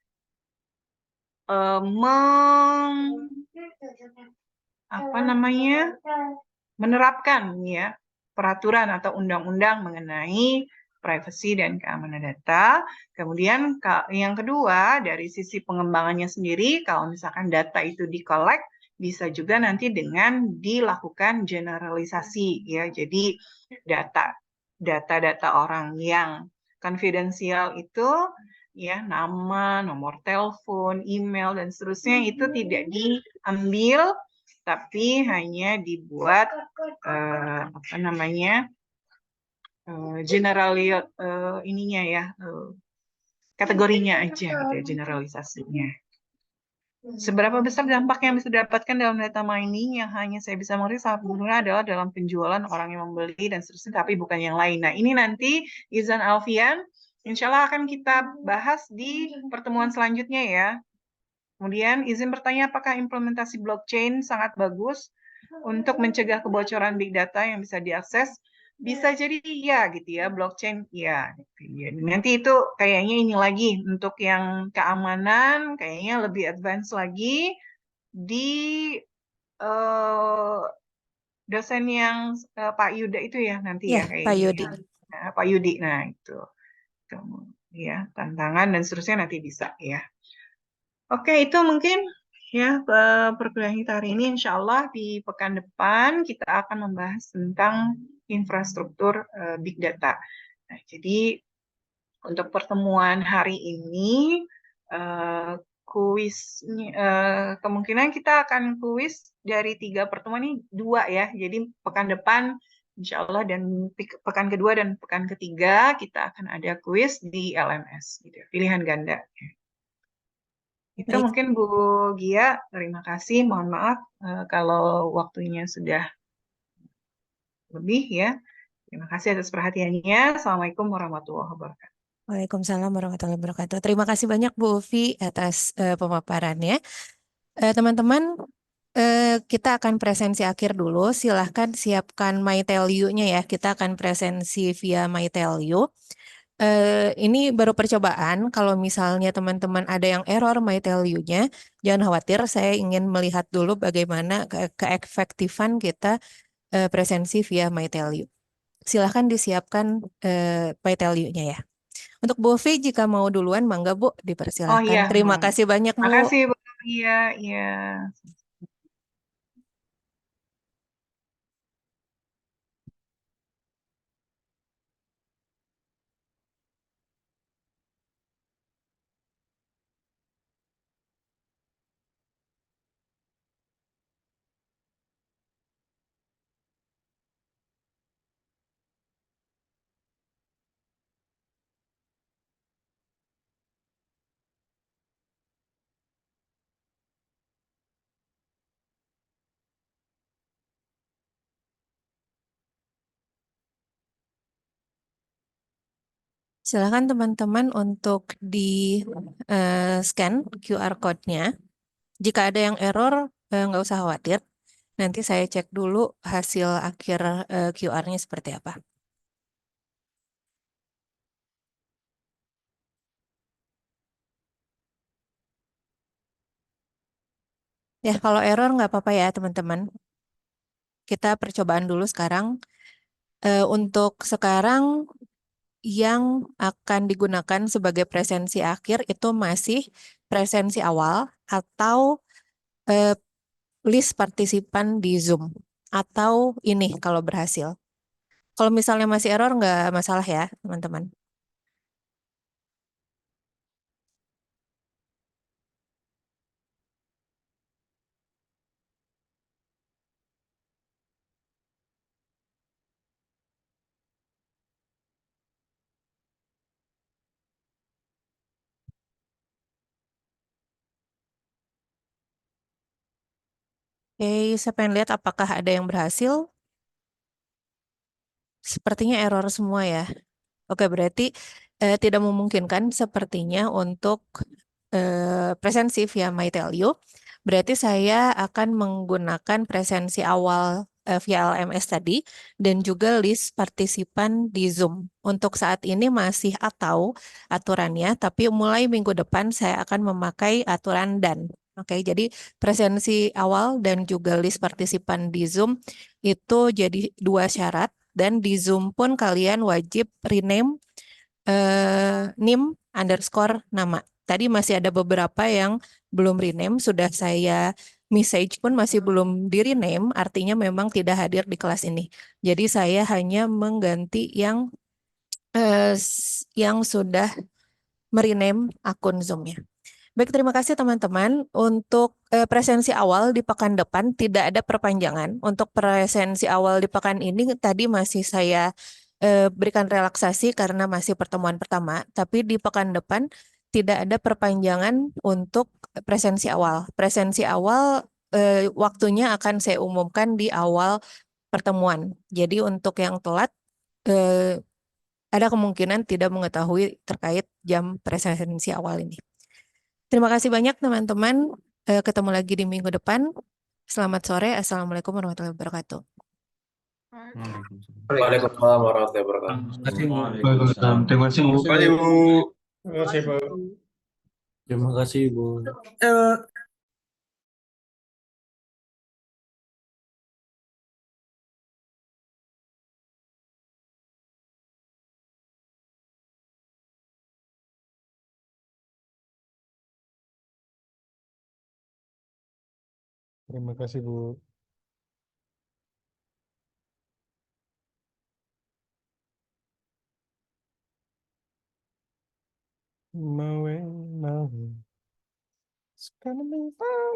menerapkan ya peraturan atau undang-undang mengenai privacy dan keamanan data. Kemudian yang kedua, dari sisi pengembangannya sendiri, kalau misalkan data itu di-collect, bisa juga nanti dengan dilakukan generalisasi ya. Jadi data-data orang yang konfidensial itu ya, nama, nomor telepon, email dan seterusnya itu tidak diambil, tapi hanya dibuat apa namanya ininya ya, kategorinya aja gitu ya, generalisasinya. Seberapa besar dampak yang bisa didapatkan dalam data mining yang hanya saya bisa mengerti sangat berguna adalah dalam penjualan orang yang membeli dan seterusnya, tapi bukan yang lain. Nah, ini nanti Izan Alfian insya Allah akan kita bahas di pertemuan selanjutnya ya. Kemudian izin bertanya, apakah implementasi blockchain sangat bagus untuk mencegah kebocoran big data yang bisa diakses? Bisa jadi iya gitu ya, blockchain iya. Nanti itu kayaknya ini lagi untuk yang keamanan kayaknya lebih advance lagi di dosen yang Pak Yuda itu ya nanti ya Pak Yudi. Nah, Pak Yudi, nah itu ya tantangan dan seterusnya nanti bisa ya. Oke, itu mungkin ya perkuliahan kita hari ini. Insya Allah di pekan depan kita akan membahas tentang infrastruktur big data. Nah, jadi untuk pertemuan hari ini kuis kemungkinan kita akan kuis dari 3 pertemuan ini 2 ya. Jadi pekan depan insya Allah dan pekan kedua dan pekan ketiga kita akan ada kuis di LMS gitu, pilihan ganda. Itu Baik. mungkin Bu Gia, terima kasih. Mohon maaf kalau waktunya sudah lebih ya. Terima kasih atas perhatiannya. Assalamualaikum warahmatullahi wabarakatuh. Waalaikumsalam warahmatullahi wabarakatuh. Terima kasih banyak Bu Ufi atas pemaparannya. Teman-teman, kita akan presensi akhir dulu. Silahkan siapkan My Tell You-nya ya. Kita akan presensi via My Tell You. Ini baru percobaan. Kalau misalnya teman-teman ada yang error My Tell You-nya, jangan khawatir. Saya ingin melihat dulu bagaimana keefektifan kita presensi via My Tell You. silahkan disiapkan PTLU-nya ya. Untuk Bu Fi, jika mau duluan, mangga Bu, Oh dipersilahkan. iya, Terima kasih banyak Bu. makasih Bu. Iya, iya. Silakan teman-teman untuk di scan QR code-nya. Jika ada yang error, nggak usah khawatir. Nanti saya cek dulu hasil akhir QR-nya seperti apa. Ya, kalau error nggak apa-apa ya teman-teman. Kita percobaan dulu sekarang. Untuk sekarang yang akan digunakan sebagai presensi akhir itu masih presensi awal atau eh, list partisipan di Zoom. Atau ini kalau berhasil. Kalau misalnya masih error nggak masalah ya teman-teman. Oke, saya pengen lihat apakah ada yang berhasil. Sepertinya error semua ya. Oke, berarti tidak memungkinkan sepertinya untuk presensi via MyTelU. Berarti saya akan menggunakan presensi awal via LMS tadi dan juga list partisipan di Zoom. Untuk saat ini masih atau aturannya, tapi mulai minggu depan saya akan memakai aturan dan. Oke, jadi presensi awal dan juga list partisipan di Zoom itu jadi dua syarat dan di Zoom pun kalian wajib rename NIM underscore nama. Tadi masih ada beberapa yang belum rename, sudah saya message pun masih belum di rename, artinya memang tidak hadir di kelas ini. Jadi saya hanya mengganti yang sudah merename akun Zoom-nya. Baik, terima kasih teman-teman. Untuk presensi awal di pekan depan tidak ada perpanjangan. Untuk presensi awal di pekan ini tadi masih saya berikan relaksasi karena masih pertemuan pertama. Tapi di pekan depan tidak ada perpanjangan untuk presensi awal. Presensi awal waktunya akan saya umumkan di awal pertemuan. Jadi untuk yang telat eh, ada kemungkinan tidak mengetahui terkait jam presensi awal ini. Terima kasih banyak teman-teman. Ketemu lagi di minggu depan. Selamat sore. Assalamualaikum warahmatullahi wabarakatuh. Waalaikumsalam warahmatullahi wabarakatuh. Waalaikumsalam. Terima kasih, Bu. Terima kasih, Bu. Terima kasih, Bu. Terima kasih, Bu. Terima kasih, Bu. Mau, mau. It's gonna be fun.